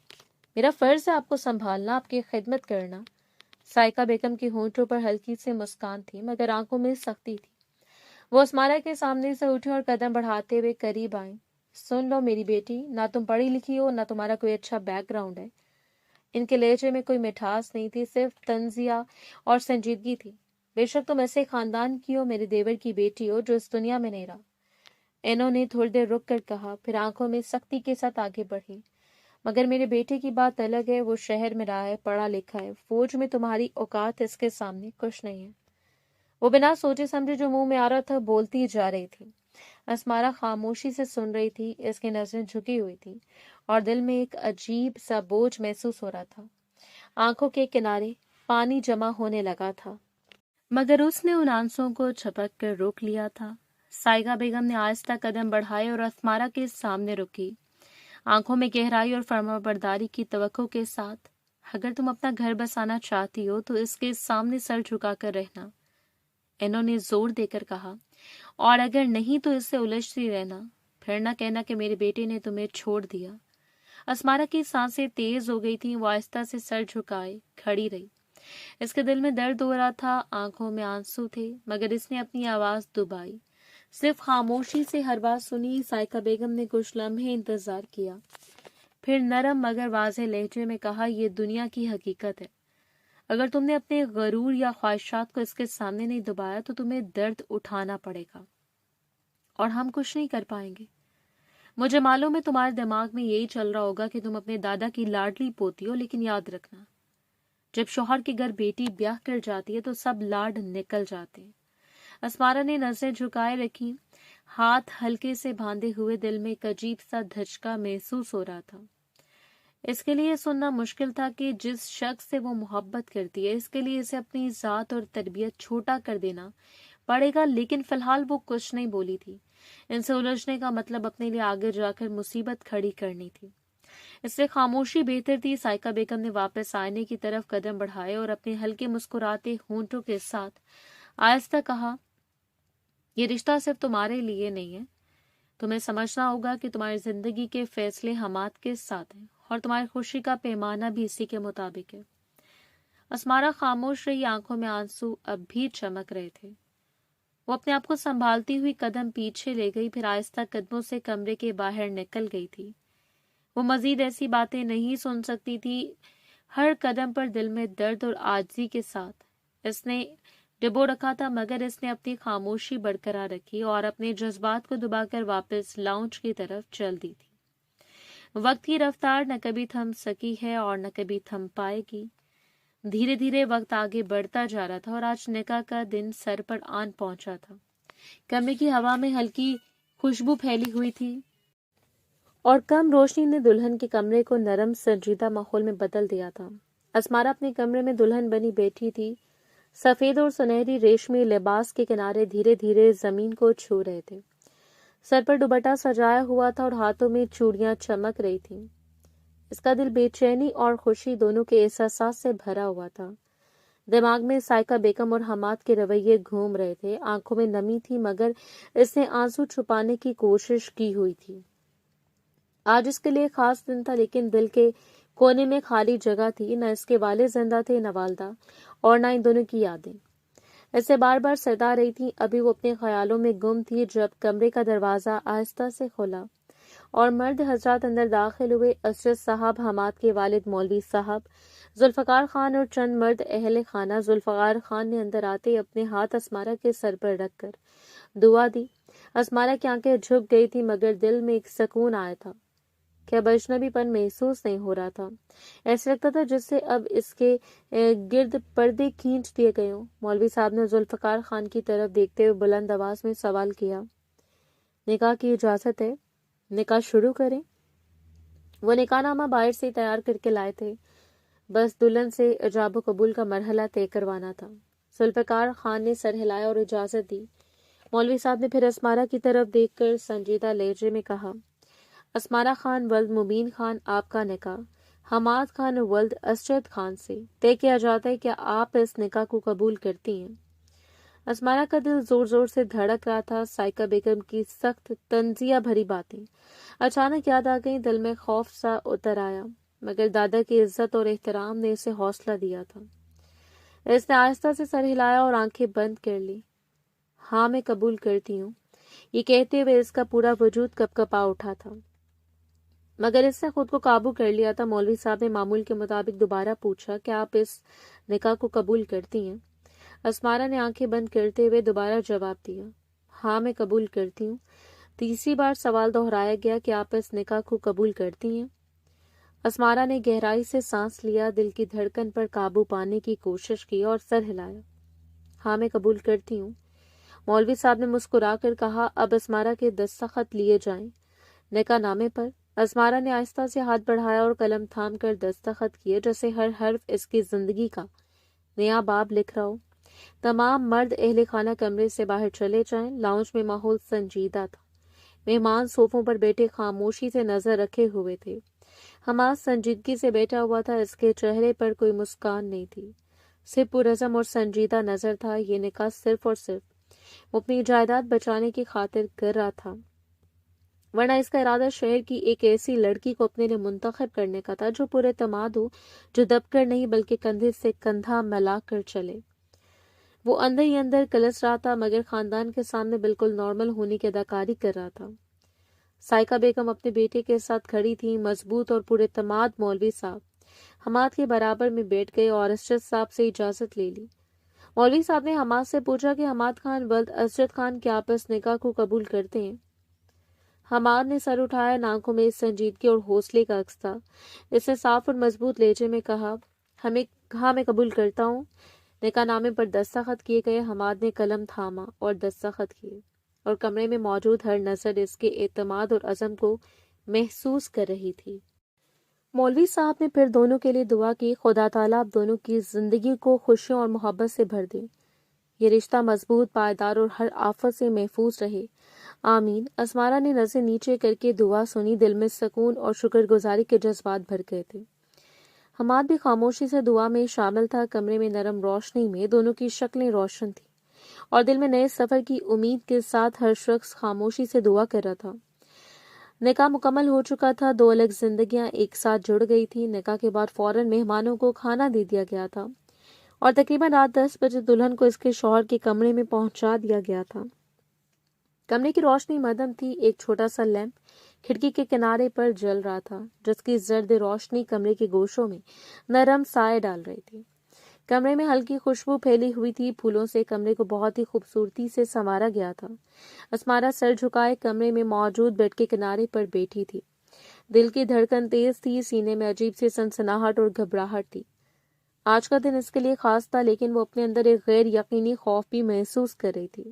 میرا فرض ہے آپ کو سنبھالنا، آپ کی خدمت کرنا۔ سائقہ بیگم کے ہونٹوں پر ہلکی سی مسکان تھی، مگر آنکھوں میں سختی تھی۔ وہ اسمارا کے سامنے سے اٹھی اور قدم بڑھاتے ہوئے قریب آئیں۔ سن لو میری بیٹی، نہ تم پڑھی لکھی ہو، نہ تمہارا کوئی اچھا بیک گراؤنڈ ہے۔ ان کے لہجے میں کوئی مٹھاس نہیں تھی، صرف طنزیہ اور سنجیدگی تھی۔ بے شک تم ایسے خاندان کی ہو، میرے دیور کی بیٹی ہو جو اس دنیا میں نہیں رہا۔ انہوں نے تھوڑی دیر رک کر کہا، پھر آنکھوں میں سختی کے ساتھ آگے بڑھی۔ مگر میرے بیٹے کی بات الگ ہے، وہ شہر میں رہا ہے، پڑھا لکھا ہے، فوج میں تمہاری اوقات اس کے سامنے کچھ نہیں ہے۔ وہ بنا سوچے سمجھے جو منہ میں آ رہا تھا بولتی جا رہی تھی۔ اسمارا خاموشی سے سن رہی تھی، اس کی نظریں جھکی ہوئی تھی اور دل میں ایک عجیب سا بوجھ محسوس ہو رہا تھا۔ آنکھوں کے کنارے پانی جمع ہونے لگا تھا، مگر اس نے ان آنسوں کو چھپک کر روک لیا تھا۔ سائقہ بیگم نے آہستہ قدم بڑھائے اور اسمارا کے سامنے رکی، آنکھوں میں گہرائی اور فرمانبرداری کی توقع کے ساتھ۔ اگر تم اپنا گھر بسانا چاہتی ہو تو اس کے سامنے سر جھکا کر رہنا، انہوں نے زور دے کر کہا، اور اگر نہیں تو اس سے الجھتی رہنا، پھر نہ کہنا کہ میرے بیٹے نے تمہیں چھوڑ دیا۔ اسمارا کی سانسیں تیز ہو گئی تھیں، وہ آہستہ سے سر جھکائے کھڑی رہی۔ اس کے دل میں درد ہو رہا تھا، آنکھوں میں آنسو تھے، مگر اس نے اپنی آواز دبائی، صرف خاموشی سے ہر بات سنی۔ سائقہ بیگم نے کچھ لمحے انتظار کیا، پھر نرم مگر واضح لہجے میں کہا، یہ دنیا کی حقیقت ہے۔ اگر تم نے اپنے غرور یا خواہشات کو اس کے سامنے نہیں دبایا تو تمہیں درد اٹھانا پڑے گا اور ہم کچھ نہیں کر پائیں گے۔ مجھے معلوم ہے تمہارے دماغ میں یہی چل رہا ہوگا کہ تم اپنے دادا کی لاڈلی پوتی ہو، لیکن یاد رکھنا، جب شوہر کے گھر بیٹی بیاہ کر جاتی ہے تو سب لاڈ نکل جاتے ہیں۔ اسمارا نے نظریں جھکائے رکھی، ہاتھ ہلکے سے باندھے ہوئے، دل میں ایک عجیب سا دھچکا محسوس ہو رہا تھا۔ اس کے لیے سننا مشکل تھا کہ جس شخص سے وہ محبت کرتی ہے، اس کے لیے اسے اپنی ذات اور تربیت چھوٹا کر دینا پڑے گا، لیکن فی الحال وہ کچھ نہیں بولی تھی۔ ان سے الجھنے کا مطلب اپنے لیے آگے جا کر مصیبت کھڑی کرنی تھی، اس سے خاموشی بہتر تھی۔ سائقہ بیگم نے واپس آئینے کی طرف قدم بڑھائے اور اپنے ہلکے مسکراتے ہونٹوں کے ساتھ آہستہ کہا، یہ رشتہ صرف تمہارے لیے نہیں ہے، تمہیں سمجھنا ہوگا کہ تمہاری زندگی کے فیصلے حماد کے ساتھ ہیں اور تمہاری خوشی کا پیمانہ بھی اسی کے مطابق ہے۔ اسمارا خاموش رہی، آنکھوں میں آنسو اب بھی چمک رہے تھے۔ وہ اپنے آپ کو سنبھالتی ہوئی قدم پیچھے لے گئی، پھر آہستہ قدموں سے کمرے کے باہر نکل گئی تھی۔ وہ مزید ایسی باتیں نہیں سن سکتی تھی۔ ہر قدم پر دل میں درد اور عاجزی کے ساتھ اس نے ڈبو رکھا تھا، مگر اس نے اپنی خاموشی برقرار رکھی اور اپنے جذبات کو دبا کر واپس لاؤنج کی طرف چل دی تھی۔ وقت کی رفتار نہ کبھی تھم سکی ہے اور نہ کبھی تھم پائے گی۔ دھیرے دھیرے وقت آگے بڑھتا جا رہا تھا اور آج نکاح کا دن سر پر آن پہنچا تھا۔ کمرے کی ہوا میں ہلکی خوشبو پھیلی ہوئی تھی اور کم روشنی نے دلہن کے کمرے کو نرم سنجیدہ ماحول میں بدل دیا تھا۔ اسمارا اپنے کمرے میں دلہن بنی بیٹھی تھی، سفید اور سنہری ریشمی لباس کے کنارے دھیرے دھیرے زمین کو چھو رہے تھے۔ سر پر دوپٹہ سجایا ہوا تھا اور ہاتھوں میں چوڑیاں چمک رہی تھیں۔ اس کا دل بے چینی اور خوشی دونوں کے احساسات سے بھرا ہوا تھا۔ دماغ میں سائقہ بیگم اور حماد کے رویے گھوم رہے تھے، آنکھوں میں نمی تھی، مگر اس نے آنسو چھپانے کی کوشش کی ہوئی تھی۔ آج اس کے لیے خاص دن تھا، لیکن دل کے کونے میں خالی جگہ تھی، نہ اس کے والد زندہ تھے نہ والدہ، اور نہ ان دونوں کی یادیں اسے بار بار ستا رہی تھیں۔ ابھی وہ اپنے خیالوں میں گم تھی جب کمرے کا دروازہ آہستہ سے کھلا اور مرد حضرات اندر داخل ہوئے۔ اسرت صاحب، حماد کے والد مولوی صاحب، ذوالفقار خان اور چند مرد اہل خانہ۔ ذوالفقار خان نے اندر آتے اپنے ہاتھ اسمارا کے سر پر رکھ کر دعا دی۔ اسمارا کی آنکھیں جھک گئی تھی، مگر دل میں ایک سکون آیا تھا کہ اب اجنبی پن محسوس نہیں ہو رہا تھا۔ ایسا لگتا تھا جس سے اب اس کے گرد پردے کھینچ دیے گئے ہوں۔ مولوی صاحب نے ذوالفقار خان کی طرف دیکھتے ہوئے بلند آواز میں سوال کیا، نکاح کی اجازت ہے؟ نکاح شروع کریں؟ وہ نکاح نامہ باہر سے تیار کر کے لائے تھے، بس دلہن سے ایجاب و قبول کا مرحلہ طے کروانا تھا۔ ذوالفقار خان نے سر ہلایا اور اجازت دی۔ مولوی صاحب نے پھر اسمارا کی طرف دیکھ کر سنجیدہ لہجے میں کہا، اسمارا خان ولد مبین خان، آپ کا نکاح حماد خان ولد اسجد خان سے طے کیا جاتا ہے، کیا آپ اس نکاح کو قبول کرتی ہیں؟ اسمارا کا دل زور زور سے دھڑک رہا تھا۔ سائقہ بیگم کی سخت تنزیہ بھری باتیں اچانک یاد آ گئیں، دل میں خوف سا اتر آیا، مگر دادا کی عزت اور احترام نے اسے حوصلہ دیا تھا۔ اس نے آہستہ سے سر ہلایا اور آنکھیں بند کر لی۔ ہاں، میں قبول کرتی ہوں، یہ کہتے ہوئے اس کا پورا وجود کپ کپا اٹھا تھا، مگر اس نے خود کو قابو کر لیا تھا۔ مولوی صاحب نے معمول کے مطابق دوبارہ پوچھا، کیا آپ اس نکاح کو قبول کرتی ہیں؟ اسمارا نے آنکھیں بند کرتے ہوئے دوبارہ جواب دیا، ہاں میں قبول کرتی ہوں، تیسری بار سوال دہرایا گیا کہ آپ اس نکاح کو قبول کرتی ہیں؟ اسمارا نے گہرائی سے سانس لیا، دل کی دھڑکن پر قابو پانے کی کوشش کی اور سر ہلایا۔ ہاں، میں قبول کرتی ہوں، مولوی صاحب نے مسکرا کر کہا۔ اب اسمارا کے دستخط لیے جائیں نکاح نامے پر۔ اسمارا نے آہستہ سے ہاتھ بڑھایا اور قلم تھام کر دستخط کیے، جیسے ہر حرف اس کی زندگی کا نیا باب لکھ رہا ہو۔ تمام مرد اہل خانہ کمرے سے باہر چلے جائیں۔ لاؤنج میں ماحول سنجیدہ تھا، مہمان صوفوں پر بیٹھے خاموشی سے نظر رکھے ہوئے تھے۔ حماد سنجیدگی سے بیٹھا ہوا تھا، اس کے چہرے پر کوئی مسکان نہیں تھی، صرف پرعزم اور سنجیدہ نظر تھا۔ یہ نکاح صرف اور صرف وہ اپنی جائیداد بچانے کی خاطر کر رہا تھا، ورنہ اس کا ارادہ شہر کی ایک ایسی لڑکی کو اپنے لیے منتخب کرنے کا تھا جو پر اعتماد ہو، جو دب کر نہیں بلکہ کندھے سے کندھا ملا کر چلے۔ وہ اندر ہی اندر کلس رہا تھا، مگر خاندان کے سامنے بالکل نارمل ہونے کی اداکاری کر رہا تھا۔ سائقہ بیگم اپنے بیٹے کے ساتھ کھڑی تھی، مضبوط اور پر اعتماد۔ مولوی صاحب حماد کے برابر میں بیٹھ گئے اور اسجد صاحب سے اجازت لے لی۔ مولوی صاحب نے حماد سے پوچھا کہ حماد خان ولد اسجد خان، کیا آپ اس نکاح کو قبول کرتے ہیں؟ حماد نے سر اٹھایا، آنکھوں میں سنجیدگی اور حوصلے کا عکس تھا۔ اس نے صاف اور مضبوط لہجے میں کہا، ہاں میں قبول کرتا ہوں۔ نکاح نامے پر دستخط کیے گئے۔ حماد نے قلم تھاما اور دستخط کیے، اور کمرے میں موجود ہر نظر اس کے اعتماد اور عزم کو محسوس کر رہی تھی۔ مولوی صاحب نے پھر دونوں کے لیے دعا کی، خدا تعالیٰ اب دونوں کی زندگی کو خوشیوں اور محبت سے بھر دے، یہ رشتہ مضبوط، پائیدار اور ہر آفت سے محفوظ رہے، آمین۔ اسمارا نے نظریں نیچے کر کے دعا سنی، دل میں سکون اور شکر گزاری کے جذبات بھر گئے تھے۔ حماد بھی خاموشی سے دعا میں شامل تھا۔ کمرے میں نرم روشنی میں دونوں کی شکلیں روشن تھیں، اور دل میں نئے سفر کی امید کے ساتھ ہر شخص خاموشی سے دعا کر رہا تھا۔ نکاح مکمل ہو چکا تھا، دو الگ زندگیاں ایک ساتھ جڑ گئی تھی۔ نکاح کے بعد فوراً مہمانوں کو کھانا دے دیا گیا تھا، اور تقریباً رات 10 بجے دلہن کو اس کے شوہر کے کمرے میں پہنچا دیا گیا تھا۔ کمرے کی روشنی مدھم تھی، ایک چھوٹا سا لیمپ کھڑکی کے کنارے پر جل رہا تھا، جس کی زرد روشنی کمرے کے گوشوں میں نرم سائے ڈال رہی تھی۔ کمرے میں ہلکی خوشبو پھیلی ہوئی تھی، پھولوں سے کمرے کو بہت ہی خوبصورتی سے سنوارا گیا تھا۔ اسمارا سر جھکائے کمرے میں موجود بیڈ کے کنارے پر بیٹھی تھی، دل کی دھڑکن تیز تھی، سینے میں عجیب سی سنسناہٹ اور گھبراہٹ تھی۔ آج کا دن اس کے لیے خاص تھا، لیکن وہ اپنے اندر ایک غیر یقینی خوف بھی محسوس کر رہی تھی۔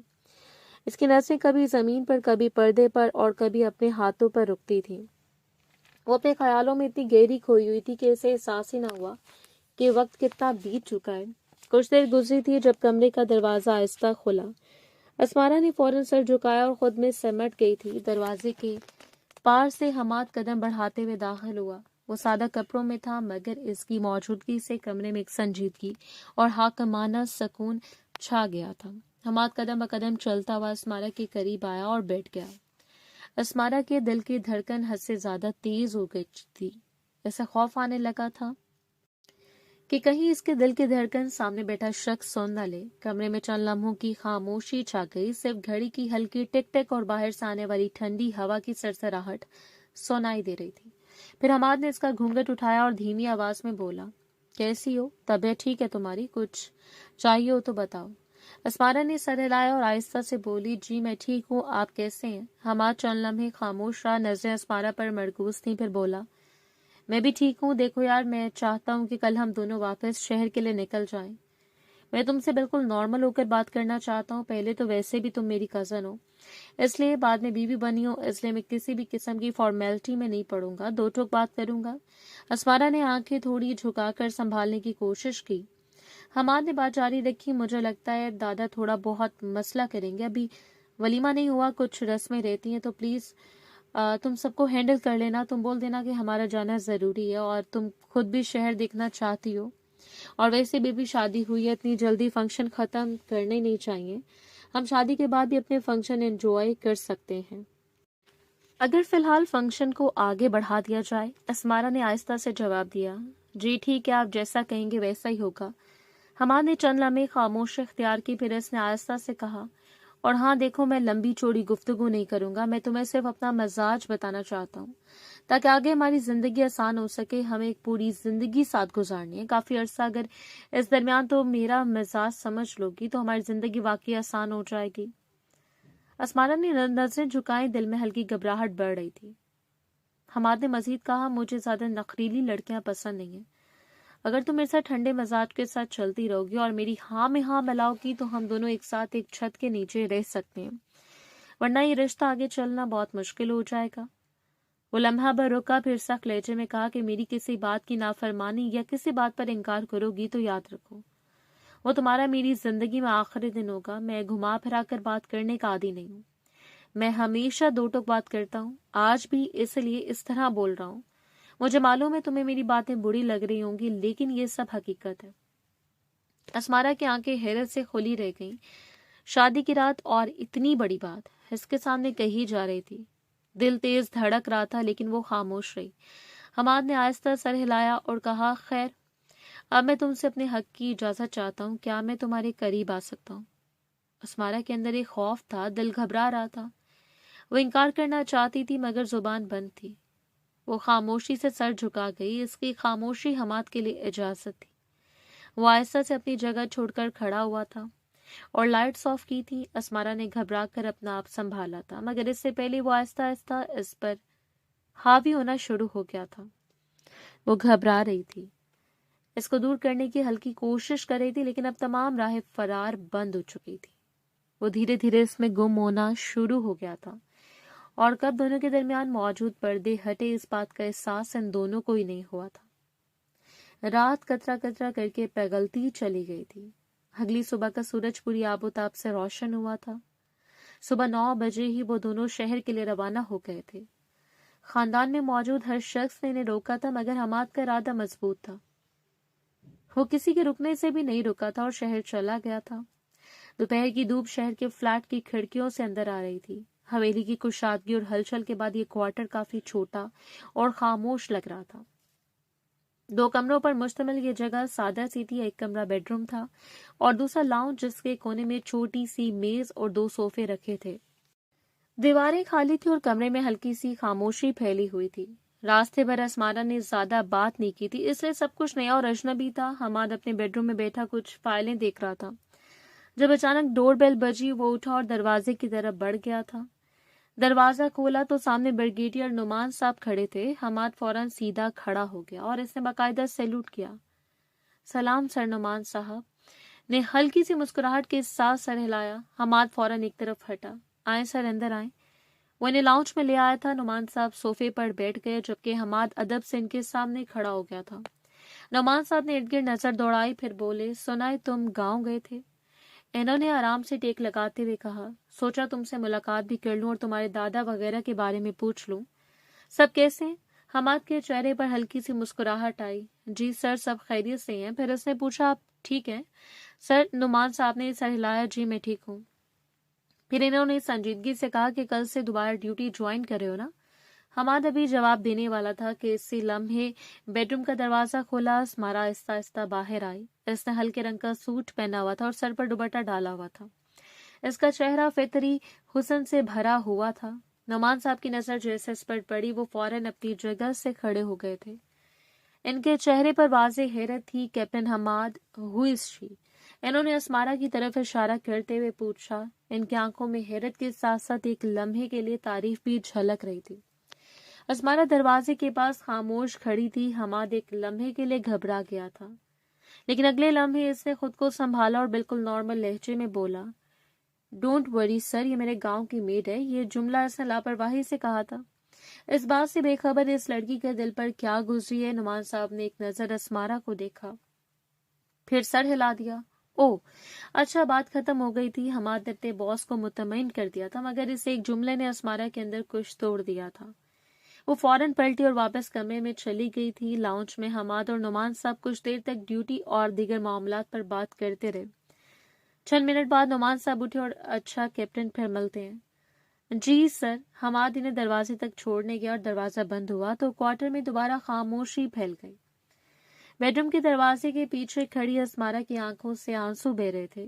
اس کی نظریں کبھی زمین پر، کبھی پردے پر، اور کبھی اپنے ہاتھوں پر رکتی تھی۔ وہ اپنے خیالوں میں اتنی گہری کھوئی ہوئی تھی کہ اسے احساس ہی نہ ہوا کہ وقت کتنا بیت چکا ہے۔ کچھ دیر گزری تھی جب کمرے کا دروازہ آہستہ کھلا۔ اسمارا نے فوراً سر جھکایا اور خود میں سمٹ گئی تھی۔ دروازے کے پار سے حماد قدم بڑھاتے ہوئے داخل ہوا۔ وہ سادہ کپڑوں میں تھا، مگر اس کی موجودگی سے کمرے میں ایک سنجیدگی اور حاکمانہ سکون چھا گیا تھا۔ حماد قدم بقدم چلتا ہوا اسمارا کے قریب آیا اور بیٹھ گیا۔ اسمارا کے دل کی دھڑکن حد سے زیادہ تیز ہو گئی تھی۔ اسے خوف آنے لگا تھا کہ کہیں اس کے دل کی دھڑکن سامنے بیٹھا شخص سن نہ لے۔ کمرے میں چند لمحوں کی خاموشی چھا گئی، صرف گھڑی کی ہلکی ٹک ٹک اور باہر سے آنے والی ٹھنڈی ہوا کی سرسراہٹ سنائی دے رہی تھی۔ پھر حماد نے اس کا گھونگھٹ اٹھایا اور دھیمی آواز میں بولا، کیسی ہو؟ طبیعت ٹھیک ہے تمہاری؟ کچھ چاہیے ہو تو بتاؤ۔ اسمارا نے سر ہلایا اور آہستہ سے بولی، جی میں ٹھیک ہوں، آپ کیسے ہیں؟ حماد چند لمحے خاموش رہا، نظریں اسمارا پر مرکوز تھیں، پھر بولا، میں بھی ٹھیک ہوں۔ دیکھو یار، میں چاہتا ہوں کہ کل ہم دونوں واپس شہر کے لیے نکل جائیں۔ میں تم سے بالکل نارمل ہو کر بات کرنا چاہتا ہوں۔ پہلے تو ویسے بھی تم میری کزن ہو، اس لیے بعد میں بیوی بنی ہو، اس لیے میں کسی بھی قسم کی فارمیلٹی میں نہیں پڑوں گا، دو ٹوک بات کروں گا۔ اسمارا نے آنکھیں تھوڑی جھکا کر سنبھالنے کی کوشش کی۔ حماد نے بات جاری رکھی، مجھے لگتا ہے دادا تھوڑا بہت مسئلہ کریں گے، ابھی ولیمہ نہیں ہوا، کچھ رسمیں رہتی ہیں، تو پلیز تم سب کو ہینڈل کر لینا۔ تم بول دینا کہ ہمارا جانا ضروری ہے اور تم خود بھی شہر دیکھنا چاہتی ہو، اور ویسے بھی شادی ہوئی ہے، اتنی جلدی فنکشن ختم کرنے نہیں چاہیے، ہم شادی کے بعد بھی اپنے فنکشن انجوائے کر سکتے ہیں۔ اگر فی الحال فنکشن کو آگے بڑھا دیا جائے؟ اسمارا نے آہستہ سے جواب دیا، جی ٹھیک ہے، آپ جیسا کہیں گے ویسا ہی ہوگا۔ حماد نے چند لمحے خاموش اختیار کی، پھر اس نے آہستہ سے کہا، اور ہاں دیکھو، میں لمبی چوڑی گفتگو نہیں کروں گا، میں تمہیں صرف اپنا مزاج بتانا چاہتا ہوں تاکہ آگے ہماری زندگی آسان ہو سکے۔ ہمیں ایک پوری زندگی ساتھ گزارنی ہے، کافی عرصہ اگر اس درمیان تو میرا مزاج سمجھ لو گی تو ہماری زندگی واقعی آسان ہو جائے گی۔ اسمارا نے نظریں جھکائیں، دل میں ہلکی گھبراہٹ بڑھ رہی تھی۔ حماد نے مزید کہا، مجھے زیادہ نخریلی لڑکیاں پسند نہیں ہیں۔ اگر تم میرے ساتھ ٹھنڈے مزاج کے ساتھ چلتی رہو گی اور میری ہاں میں ہاں ملاؤ گی تو ہم دونوں ایک ساتھ ایک چھت کے نیچے رہ سکتے ہیں، ورنہ یہ رشتہ آگے چلنا بہت مشکل ہو جائے گا۔ وہ لمحہ بھر رکا، پھر سخت لہجے میں کہا کہ میری کسی بات کی نافرمانی یا کسی بات پر انکار کرو گی تو یاد رکھو وہ تمہارا میری زندگی میں آخری دن ہوگا۔ میں گھما پھرا کر بات کرنے کا عادی نہیں ہوں، میں ہمیشہ دو ٹوک بات کرتا ہوں، آج بھی اس لیے اس طرح بول رہا ہوں۔ مجھے معلوم ہے تمہیں میری باتیں بری لگ رہی ہوں گی، لیکن یہ سب حقیقت ہے۔ اسمارا کی آنکھیں حیرت سے کھلی رہ گئیں۔ شادی کی رات اور اتنی بڑی بات اس کے سامنے کہی جا رہی تھی۔ دل تیز دھڑک رہا تھا لیکن وہ خاموش رہی۔ حماد نے آہستہ سر ہلایا اور کہا، خیر اب میں تم سے اپنے حق کی اجازت چاہتا ہوں، کیا میں تمہارے قریب آ سکتا ہوں؟ اسمارا کے اندر ایک خوف تھا، دل گھبرا رہا تھا۔ وہ انکار کرنا چاہتی تھی مگر زبان بند تھی۔ وہ خاموشی سے سر جھکا گئی، اس کی خاموشی حماد کے لیے اجازت تھی۔ وہ آہستہ سے اپنی جگہ چھوڑ کر کھڑا ہوا تھا اور لائٹس آف کی تھی۔ اسمارا نے گھبرا کر اپنا آپ سنبھالا تھا مگر اس سے پہلے وہ آہستہ آہستہ اس پر حاوی ہونا شروع ہو گیا تھا۔ وہ گھبرا رہی تھی، اس کو دور کرنے کی ہلکی کوشش کر رہی تھی، لیکن اب تمام راہیں فرار بند ہو چکی تھی۔ وہ دھیرے دھیرے اس میں گم ہونا شروع ہو گیا تھا، اور کب دونوں کے درمیان موجود پردے ہٹے اس بات کا احساس ان دونوں کو ہی نہیں ہوا تھا۔ رات قطرہ قطرہ کر کے پگھلتی چلی گئی تھی۔ اگلی صبح کا سورج پوری آب و تاب سے روشن ہوا تھا۔ صبح 9 بجے ہی وہ دونوں شہر کے لیے روانہ ہو گئے تھے۔ خاندان میں موجود ہر شخص نے انہیں روکا تھا مگر حماد کا ارادہ مضبوط تھا۔ وہ کسی کے رکنے سے بھی نہیں رکا تھا اور شہر چلا گیا تھا۔ دوپہر کی دھوپ شہر کے فلیٹ کی کھڑکیوں سے اندر آ رہی تھی۔ حویلی کی کشادگی اور ہلچل کے بعد یہ کوارٹر کافی چھوٹا اور خاموش لگ رہا تھا۔ 2 کمروں پر مشتمل یہ جگہ سادہ سی تھی۔ ایک کمرہ بیڈ روم تھا اور دوسرا لاؤنج، جس کے کونے میں چھوٹی سی میز اور 2 صوفے رکھے تھے۔ دیواریں خالی تھی اور کمرے میں ہلکی سی خاموشی پھیلی ہوئی تھی۔ راستے بھر اسمارا نے زیادہ بات نہیں کی تھی، اس لیے سب کچھ نیا اور اجنبی تھا۔ حماد اپنے بیڈ روم میں بیٹھا کچھ فائلیں دیکھ رہا تھا۔ جب اچانک ڈور بیل بجی، وہ اٹھا اور دروازے کی طرف بڑھ گیا تھا۔ دروازہ کھولا تو سامنے بریگیڈیئر نعمان صاحب کھڑے تھے۔ حماد فوراً سیدھا کھڑا ہو گیا اور اس نے باقاعدہ سیلوٹ کیا۔ سلام سر نعمان صاحب نے ہلکی سی مسکراہٹ کے ساتھ سر ہلایا۔ حماد فوراً ایک طرف ہٹا۔ آئیں سر، اندر آئیں۔ وہ انہیں لاؤنج میں لے آیا تھا۔ نعمان صاحب صوفے پر بیٹھ گئے جبکہ حماد ادب سے ان کے سامنے کھڑا ہو گیا تھا۔ نعمان صاحب نے ارد گرد نظر دوڑائی، پھر بولے، سنا ہے تم گاؤں گئے تھے؟ انہوں نے آرام سے ٹیک لگاتے ہوئے کہا، سوچا تم سے ملاقات بھی کر لوں اور تمہارے دادا وغیرہ کے بارے میں پوچھ لوں۔ سب کیسے ہیں؟ حماد کے چہرے پر ہلکی سی مسکراہٹ آئی۔ جی سر، سب خیریت سے ہیں۔ پھر اس نے پوچھا، آپ ٹھیک ہیں سر؟ نعمان صاحب نے سر ہلایا، جی میں ٹھیک ہوں۔ پھر انہوں نے سنجیدگی سے کہا کہ کل سے دوبارہ ڈیوٹی جوائن کر رہے ہو نا؟ حماد ابھی جواب دینے والا تھا کہ اسی لمحے بیڈ روم کا دروازہ کھولا۔ اسمارا آہستہ آہستہ باہر آئی۔ اس نے ہلکے رنگ کا سوٹ پہنا ہوا تھا اور سر پر دوپٹہ ڈالا ہوا تھا۔ اس کا چہرہ فطری حسن سے بھرا ہوا تھا۔ نعمان صاحب کی نظر جیسے اس پر پڑی، وہ فوراً اپنی جگہ سے کھڑے ہو گئے تھے۔ ان کے چہرے پر واضح حیرت تھی۔ کیپٹن حماد، ہو از شی؟ انہوں نے اسمارا کی طرف اشارہ کرتے ہوئے پوچھا۔ ان کی آنکھوں میں حیرت کے ساتھ ساتھ ایک لمحے کے لیے تعریف بھی جھلک رہی تھی۔ اسمارا دروازے کے پاس خاموش کھڑی تھی۔ حماد ایک لمحے کے لیے گھبرا گیا تھا، لیکن اگلے لمحے اس نے خود کو سنبھالا اور بالکل نارمل لہجے میں بولا، ڈونٹ وری سر، یہ میرے گاؤں کی میڈ ہے۔ یہ جملہ اس نے لاپرواہی سے کہا تھا۔ اس بات سے بے خبر اس لڑکی کے دل پر کیا گزری ہے۔ نعمان صاحب نے ایک نظر اسمارا کو دیکھا، پھر سر ہلا دیا۔ اوہ اچھا، بات ختم ہو گئی تھی۔ حماد نے اپنے باس کو مطمئن کر دیا تھا مگر اس ایک جملے نے اسمارا کے اندر کچھ توڑ دیا تھا۔ وہ فوراً پلٹی اور واپس کمرے میں چلی گئی تھی۔ لاؤنج میں حماد اور نعمان صاحب کچھ دیر تک ڈیوٹی اور دیگر معاملات پر بات کرتے رہے۔ چند منٹ بعد نعمان صاحب اٹھے اور اچھا کیپٹن، پھر ملتے ہیں۔ جی سر۔ حماد انہیں دروازے تک چھوڑنے گیا اور دروازہ بند ہوا تو کوارٹر میں دوبارہ خاموشی پھیل گئی۔ بیڈ روم کے دروازے کے پیچھے کھڑی اسمارا کی آنکھوں سے آنسو بہہ رہے تھے۔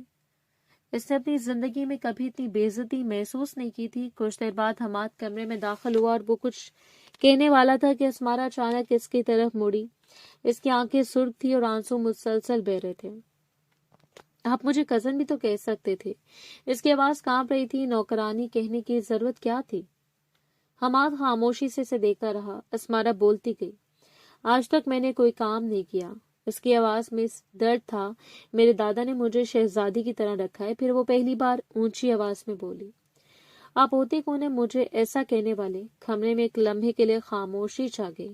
اس نے اپنی زندگی میں کبھی اتنی بے عزتی محسوس نہیں کی تھی۔ کچھ دیر بعد حماد کمرے میں داخل ہوا اور وہ کچھ کہنے والا تھا کہ اسمارا اچانک اس کی طرف مڑی۔ اس کی آنکھیں سرخ تھی اور آنسو مسلسل بہہ رہے تھے۔ آپ مجھے کزن بھی تو کہہ سکتے تھے۔ اس کی آواز کانپ رہی تھی۔ نوکرانی کہنے کی ضرورت کیا تھی؟ حماد خاموشی سے اسے دیکھتا رہا۔ اسمارا بولتی گئی، آج تک میں نے کوئی کام نہیں کیا۔ اس کی آواز میں درد تھا۔ میرے دادا نے مجھے شہزادی کی طرح رکھا ہے۔ پھر وہ پہلی بار اونچی آواز میں بولی، آپ ہوتے کون ہیں مجھے ایسا کہنے والے؟ کمرے میں ایک لمحے کے لیے خاموشی چھا گئی۔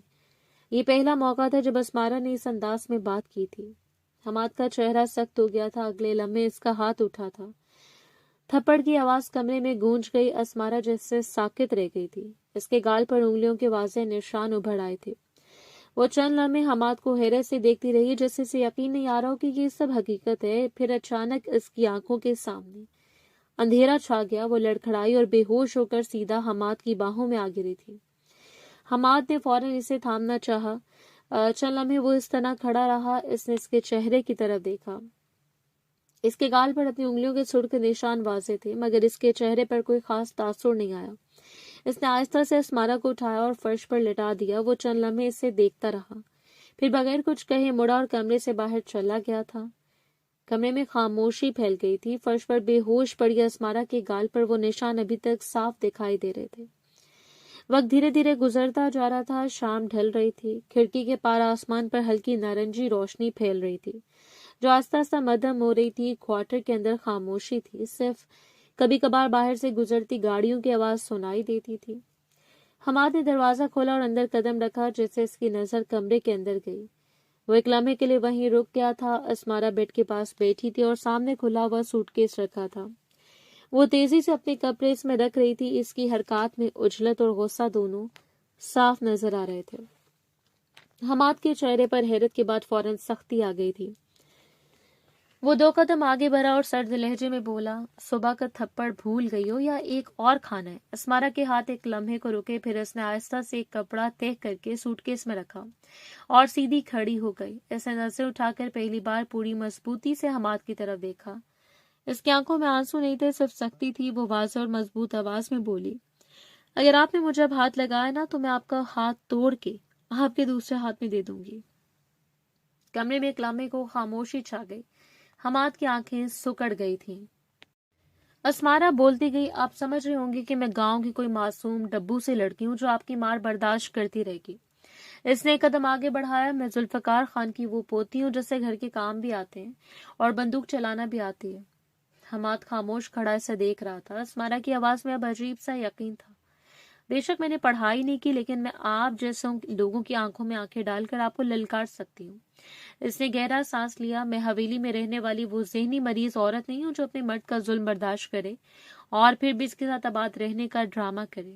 یہ پہلا موقع تھا جب اسمارا نے اس انداز میں بات کی تھی۔ حماد کا چہرہ سخت ہو گیا تھا۔ اگلے لمحے اس کا ہاتھ اٹھا تھا۔ تھپڑ کی آواز کمرے میں گونج گئی۔ اسمارا جیسے ساکت رہ گئی تھی۔ اس کے گال پر انگلیوں کے واضح نشان ابھر آئے تھے۔ وہ چند لمحے حماد کو حیرت سے دیکھتی رہی، جیسے اسے یقین نہیں آ رہا ہو کہ یہ سب حقیقت ہے۔ پھر اچانک اس کی آنکھوں کے سامنے اندھیرا چھا گیا۔ وہ لڑکھڑائی اور بے ہوش ہو کر سیدھا حماد کی باہوں میں آ گری تھی۔ حماد نے فوراً اسے تھامنا چاہا۔ چند لمحے وہ اس طرح کھڑا رہا۔ اس نے اس کے چہرے کی طرف دیکھا۔ اس کے گال پر اپنی انگلیوں کے سرخ نشان واضح تھے، مگر اس کے چہرے پر کوئی خاص تاثر نہیں آیا۔ اس نے آہستہ سے اسمارا کو اٹھایا اور فرش پر لٹا دیا۔ وہ چند لمحے اسے دیکھتا رہا، پھر بغیر کچھ کہے مڑا اور کمرے سے باہر چلا گیا تھا۔ کمرے میں خاموشی پھیل گئی تھی۔ فرش پر بے ہوش پڑی اسمارا کے گال پر وہ نشان ابھی تک صاف دکھائی دے رہے تھے۔ وقت دھیرے دھیرے گزرتا جا رہا تھا۔ شام ڈھل رہی تھی۔ کھڑکی کے پار آسمان پر ہلکی نارنجی روشنی پھیل رہی تھی جو آہستہ آہستہ مدھم ہو رہی تھی۔ کوارٹر کے اندر خاموشی تھی۔ صرف کبھی کبھار باہر سے گزرتی گاڑیوں کی آواز سنائی دیتی تھی۔ حماد نے دروازہ کھولا اور اندر قدم رکھا۔ جیسے اس کی نظر کمرے کے اندر گئی، وہ ایک لمحے کے لیے وہیں رک گیا تھا۔ اسمارا بیڈ کے پاس بیٹھی تھی اور سامنے کھلا ہوا سوٹ کیس رکھا تھا۔ وہ تیزی سے اپنے کپڑے اس میں رکھ رہی تھی۔ اس کی حرکات میں عجلت اور غصہ دونوں صاف نظر آ رہے تھے۔ حماد کے چہرے پر حیرت کے بعد فوراً سختی آ گئی تھی۔ وہ 2 قدم آگے بڑھا اور سرد لہجے میں بولا، صبح کا تھپڑ بھول گئی ہو یا ایک اور کھانا ہے؟ اسمارا کے ہاتھ ایک لمحے کو رکے، پھر اس نے آہستہ سے ایک کپڑا تہہ کر کے سوٹ کیس میں رکھا اور سیدھی کھڑی ہو گئی۔ اس نے نظر اٹھا کر پہلی بار پوری مضبوطی سے حماد کی طرف دیکھا۔ اس کی آنکھوں میں آنسو نہیں تھے، صرف سختی تھی۔ وہ واضح اور مضبوط آواز میں بولی، اگر آپ نے مجھے اب ہاتھ لگایا نا تو میں آپ کا ہاتھ توڑ کے آپ کے دوسرے ہاتھ میں دے دوں گی۔ کمرے میں ایک لمحے کو خاموشی چھا گئی۔ حماد کی آنکھیں سکڑ گئی تھیں۔ اسمارا بولتی گئی، آپ سمجھ رہے ہوں گے کہ میں گاؤں کی کوئی معصوم ڈبو سے لڑکی ہوں جو آپ کی مار برداشت کرتی رہے گی۔ اس نے ایک قدم آگے بڑھایا، میں ذوالفقار خان کی وہ پوتی ہوں جسے گھر کے کام بھی آتے ہیں اور بندوق چلانا بھی آتی ہے۔ حماد خاموش کھڑا اسے دیکھ رہا تھا۔ اسمارا کی آواز میں اب عجیب سا یقین تھا، بے شک میں نے پڑھائی نہیں کی، لیکن میں آپ جیسوں لوگوں کی آنکھوں میں آنکھیں ڈال کر آپ کو للکار سکتی ہوں۔ اس نے گہرا سانس لیا۔ میں حویلی میں رہنے والی وہ ذہنی مریض عورت نہیں ہوں جو اپنے مرد کا ظلم برداشت کرے اور پھر بھی اس کے ساتھ آباد رہنے کا ڈرامہ کرے۔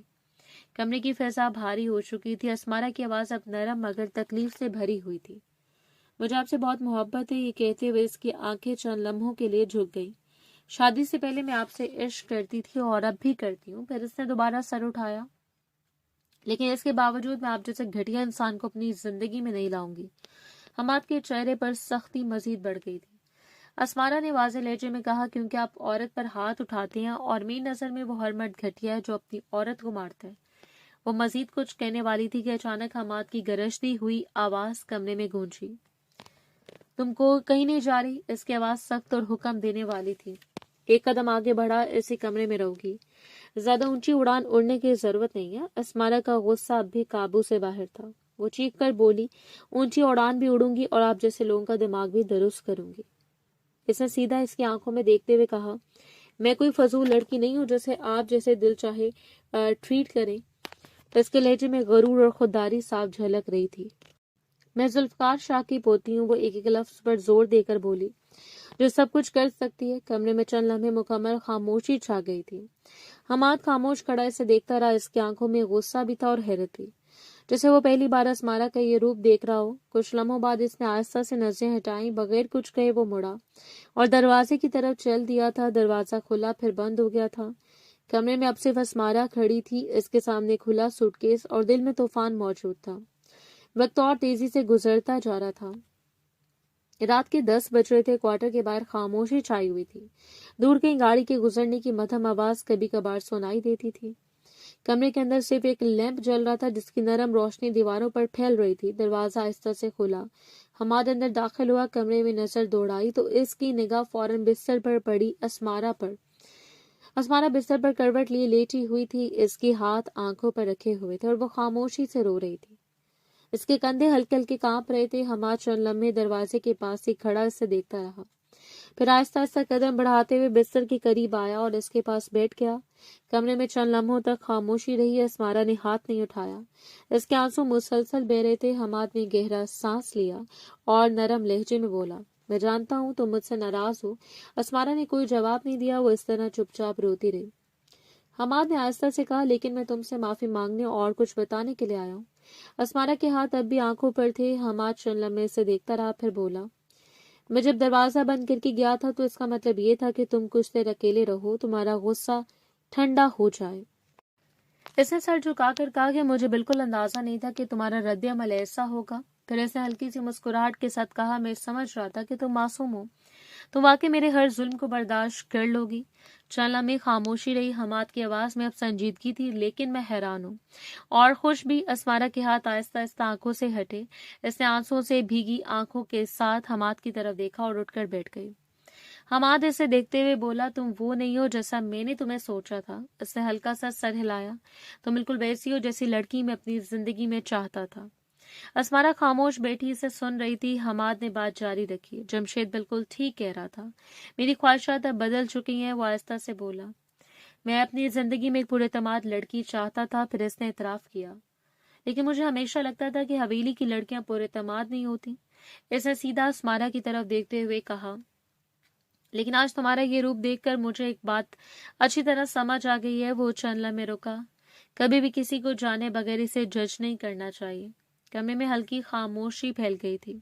کمرے کی فضا بھاری ہو چکی تھی۔ اسمارا کی آواز اب نرم مگر تکلیف سے بھری ہوئی تھی۔ مجھے آپ سے بہت محبت ہے، یہ کہتے ہوئے اس کی آنکھیں چند لمحوں کے لیے جھک گئی۔ شادی سے پہلے میں آپ سے عشق کرتی تھی اور اب بھی کرتی ہوں۔ پھر اس نے دوبارہ سر اٹھایا، لیکن اس کے باوجود میں آپ جیسے گھٹیا انسان کو اپنی زندگی میں نہیں لاؤں گی۔ حماد کے چہرے پر سختی مزید بڑھ گئی تھی۔ اسمارا نے واضح لہجے میں کہا، کیونکہ آپ عورت پر ہاتھ اٹھاتے ہیں اور میری نظر میں وہ ہر مرد گھٹیا ہے جو اپنی عورت کو مارتا ہے۔ وہ مزید کچھ کہنے والی تھی کہ اچانک حماد کی گرجتی ہوئی آواز کمرے میں گونجی، تم کو کہیں نہیں جا رہی؟ اس کی آواز سخت اور حکم دینے والی تھی۔ ایک قدم آگے بڑھا، اسی کمرے میں رہو گی، زیادہ اونچی اڑان اڑنے کی ضرورت نہیں ہے۔ اسمارا کا غصہ اب بھی قابو سے باہر تھا۔ وہ چیخ کر بولی، اونچی اڑان بھی اڑوں گی اور آپ جیسے لوگوں کا دماغ بھی درست کروں گی۔ اس نے سیدھا اس کی آنکھوں میں دیکھتے ہوئے کہا، میں کوئی فضول لڑکی نہیں ہوں جیسے آپ جیسے دل چاہے ٹریٹ کریں۔ اس کے لہجے میں غرور اور خودداری صاف جھلک رہی تھی۔ میں ذوالفقار شاہ کی پوتی ہوں، وہ ایک ایک لفظ پر زور دے کر بولی، جو سب کچھ کر سکتی ہے۔ کمرے میں چند لمحے مکمل خاموشی چھا گئی تھی۔ حماد خاموش کھڑا اسے دیکھتا رہا۔ اس کی آنکھوں میں غصہ بھی تھا اور حیرت بھی، جیسے وہ پہلی بار اسمارا کا یہ روپ دیکھ رہا ہو۔ کچھ لمحوں بعد اس نے آہستہ سے نظریں ہٹائیں، بغیر کچھ کہے وہ مڑا اور دروازے کی طرف چل دیا تھا۔ دروازہ کھلا پھر بند ہو گیا تھا۔ کمرے میں اب صرف اسمارا کھڑی تھی، اس کے سامنے کھلا سوٹ کیس اور دل میں طوفان موجود تھا۔ وقت اور تیزی سے گزرتا جا رہا تھا۔ رات کے 10 بج رہے تھے۔ کوارٹر کے باہر خاموشی چھائی ہوئی تھی۔ دور کہیں گاڑی کے گزرنے کی مدھم آواز کبھی کبھار سنائی دیتی تھی۔ کمرے کے اندر صرف ایک لیمپ جل رہا تھا جس کی نرم روشنی دیواروں پر پھیل رہی تھی۔ دروازہ آہستہ سے کھلا۔ حماد اندر داخل ہوا، کمرے میں نظر دوڑائی تو اس کی نگاہ فوراً بستر پر پڑی اسمارا پر۔ اسمارا بستر پر کروٹ لیے لیٹی ہوئی تھی، اس کے ہاتھ آنکھوں پر رکھے ہوئے تھے اور وہ خاموشی سے رو رہی تھی۔ اس کے کندھے ہلکے ہلکے کانپ رہے تھے۔ حماد چند لمحے دروازے کے پاس ہی کھڑا اسے دیکھتا رہا، پھر آہستہ آہستہ قدم بڑھاتے ہوئے بستر کے قریب آیا اور اس کے پاس بیٹھ گیا۔ کمرے میں چند لمحوں تک خاموشی رہی۔ اسمارا نے ہاتھ نہیں اٹھایا، اس کے آنسو مسلسل بہہ رہے تھے۔ حماد نے گہرا سانس لیا اور نرم لہجے میں بولا، میں جانتا ہوں تم مجھ سے ناراض ہو۔ اسمارا نے کوئی جواب نہیں دیا، وہ اس طرح چپ چاپ روتی رہی۔ حماد نے آہستہ سے کہا، لیکن میں تم سے معافی مانگنے اور کچھ بتانے کے لیے آیا ہوں۔ اسمارا کے ہاتھ اب بھی آنکھوں پر تھے۔ حماد چند لمحے سے دیکھتا رہا، پھر بولا، میں جب دروازہ بند کر کے گیا تھا تو اس کا مطلب یہ تھا کہ تم کچھ دیر اکیلے رہو، تمہارا غصہ ٹھنڈا ہو جائے۔ اس نے سر جھکا کر کہا کہ مجھے بالکل اندازہ نہیں تھا کہ تمہارا رد عمل ایسا ہوگا۔ پھر اس نے ہلکی سی مسکراہٹ کے ساتھ کہا، میں سمجھ رہا تھا کہ تم معصوم ہو، تم واقعی میرے ہر ظلم کو برداشت کر لو گی۔ چند لمحے خاموشی رہی۔ حماد کی آواز میں اب سنجیدگی تھی، لیکن میں حیران ہوں اور خوش بھی۔ اسمارا کے ہاتھ آہستہ آہستہ آنکھوں سے ہٹے۔ اس نے آنسوؤں سے بھیگی آنکھوں کے ساتھ حماد کی طرف دیکھا اور اٹھ کر بیٹھ گئی۔ حماد اسے دیکھتے ہوئے بولا، تم وہ نہیں ہو جیسا میں نے تمہیں سوچا تھا۔ اس نے ہلکا سا سر ہلایا، تم بالکل ویسی ہو جیسی لڑکی میں اپنی زندگی میں چاہتا تھا۔ اسمارا خاموش بیٹھی اسے سن رہی تھی۔ حماد نے بات جاری رکھی، جمشید بالکل ٹھیک کہہ رہا تھا، میری خواہشات اب بدل چکی ہیں۔ وہ آہستہ سے بولا، میں اپنی زندگی میں ایک پراعتماد لڑکی چاہتا تھا۔ پھر اس نے اعتراف کیا، لیکن مجھے ہمیشہ لگتا تھا کہ حویلی کی لڑکیاں پراعتماد نہیں ہوتی۔ اس نے سیدھا اسمارا کی طرف دیکھتے ہوئے کہا، لیکن آج تمہارا یہ روپ دیکھ کر مجھے ایک بات اچھی طرح سمجھ آ گئی ہے۔ وہ چند لمحے رکا، کبھی بھی کسی کو جانے بغیر اسے جج نہیں کرنا چاہیے۔ کمرے میں ہلکی خاموشی پھیل گئی تھی۔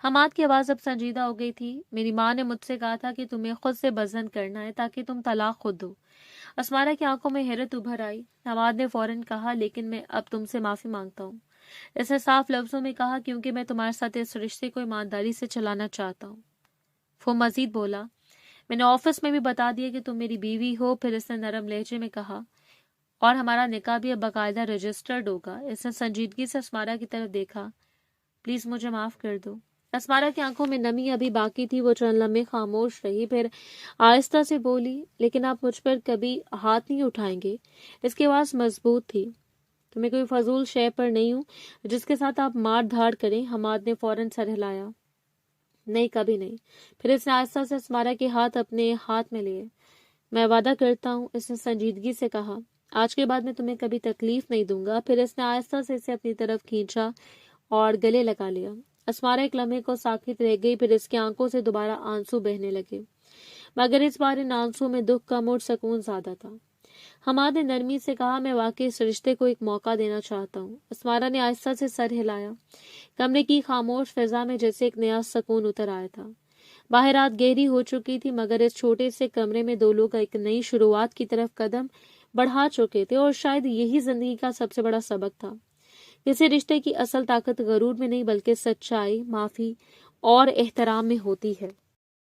حماد کی آواز اب سنجیدہ ہو گئی تھی، میری ماں نے مجھ سے کہا تھا کہ تمہیں خود سے بزن کرنا ہے تاکہ تم طلاق خود دو۔ اسمارا کی آنکھوں میں حیرت ابھر آئی۔ حماد نے فوراً کہا، لیکن میں اب تم سے معافی مانگتا ہوں۔ اس نے صاف لفظوں میں کہا، کیونکہ میں تمہارے ساتھ اس رشتے کو ایمانداری سے چلانا چاہتا ہوں۔ وہ مزید بولا، میں نے آفس میں بھی بتا دیا کہ تم میری بیوی ہو۔ پھر اس نے نرم لہجے میں کہا، اور ہمارا نکاح بھی اب باقاعدہ رجسٹرڈ ہوگا۔ اس نے سنجیدگی سے اسمارا کی طرف دیکھا، پلیز مجھے معاف کر دو۔ اسمارا کی آنکھوں میں نمی ابھی باقی تھی۔ وہ چند لمحے خاموش رہی، پھر آہستہ سے بولی، لیکن آپ مجھ پر کبھی ہاتھ نہیں اٹھائیں گے؟ اس کی آواز مضبوط تھی، تو میں کوئی فضول شے پر نہیں ہوں جس کے ساتھ آپ مار دھاڑ کریں۔ حماد نے فوراً سر ہلایا، نہیں، کبھی نہیں۔ پھر اس نے آہستہ سے اسمارا کے ہاتھ اپنے ہاتھ میں لیے، میں وعدہ کرتا ہوں، اس نے سنجیدگی سے کہا، آج کے بعد میں تمہیں کبھی تکلیف نہیں دوں گا۔ پھر اس نے آہستہ سے اسے اپنی طرف کھینچا اور گلے لگا لیا۔ اسمارا ایک لمحے کو ساکت رہ گئی، پھر اس کی آنکھوں سے دوبارہ آنسو بہنے لگے، مگر اس بار ان آنسو میں دکھ کم اور سکون زیادہ تھا۔ حماد نے نرمی سے کہا، میں واقعی اس رشتے کو ایک موقع دینا چاہتا ہوں۔ اسمارا نے آہستہ سے سر ہلایا۔ کمرے کی خاموش فضا میں جیسے ایک نیا سکون اتر آیا تھا۔ باہر رات گہری ہو چکی تھی، مگر اس چھوٹے سے کمرے میں دو لوگ ایک نئی شروعات کی طرف قدم بڑھا چکے تھے، اور شاید یہی زندگی کا سب سے بڑا سبق تھا۔ کسی رشتے کی اصل طاقت غرور میں نہیں بلکہ سچائی، معافی اور احترام میں ہوتی ہے۔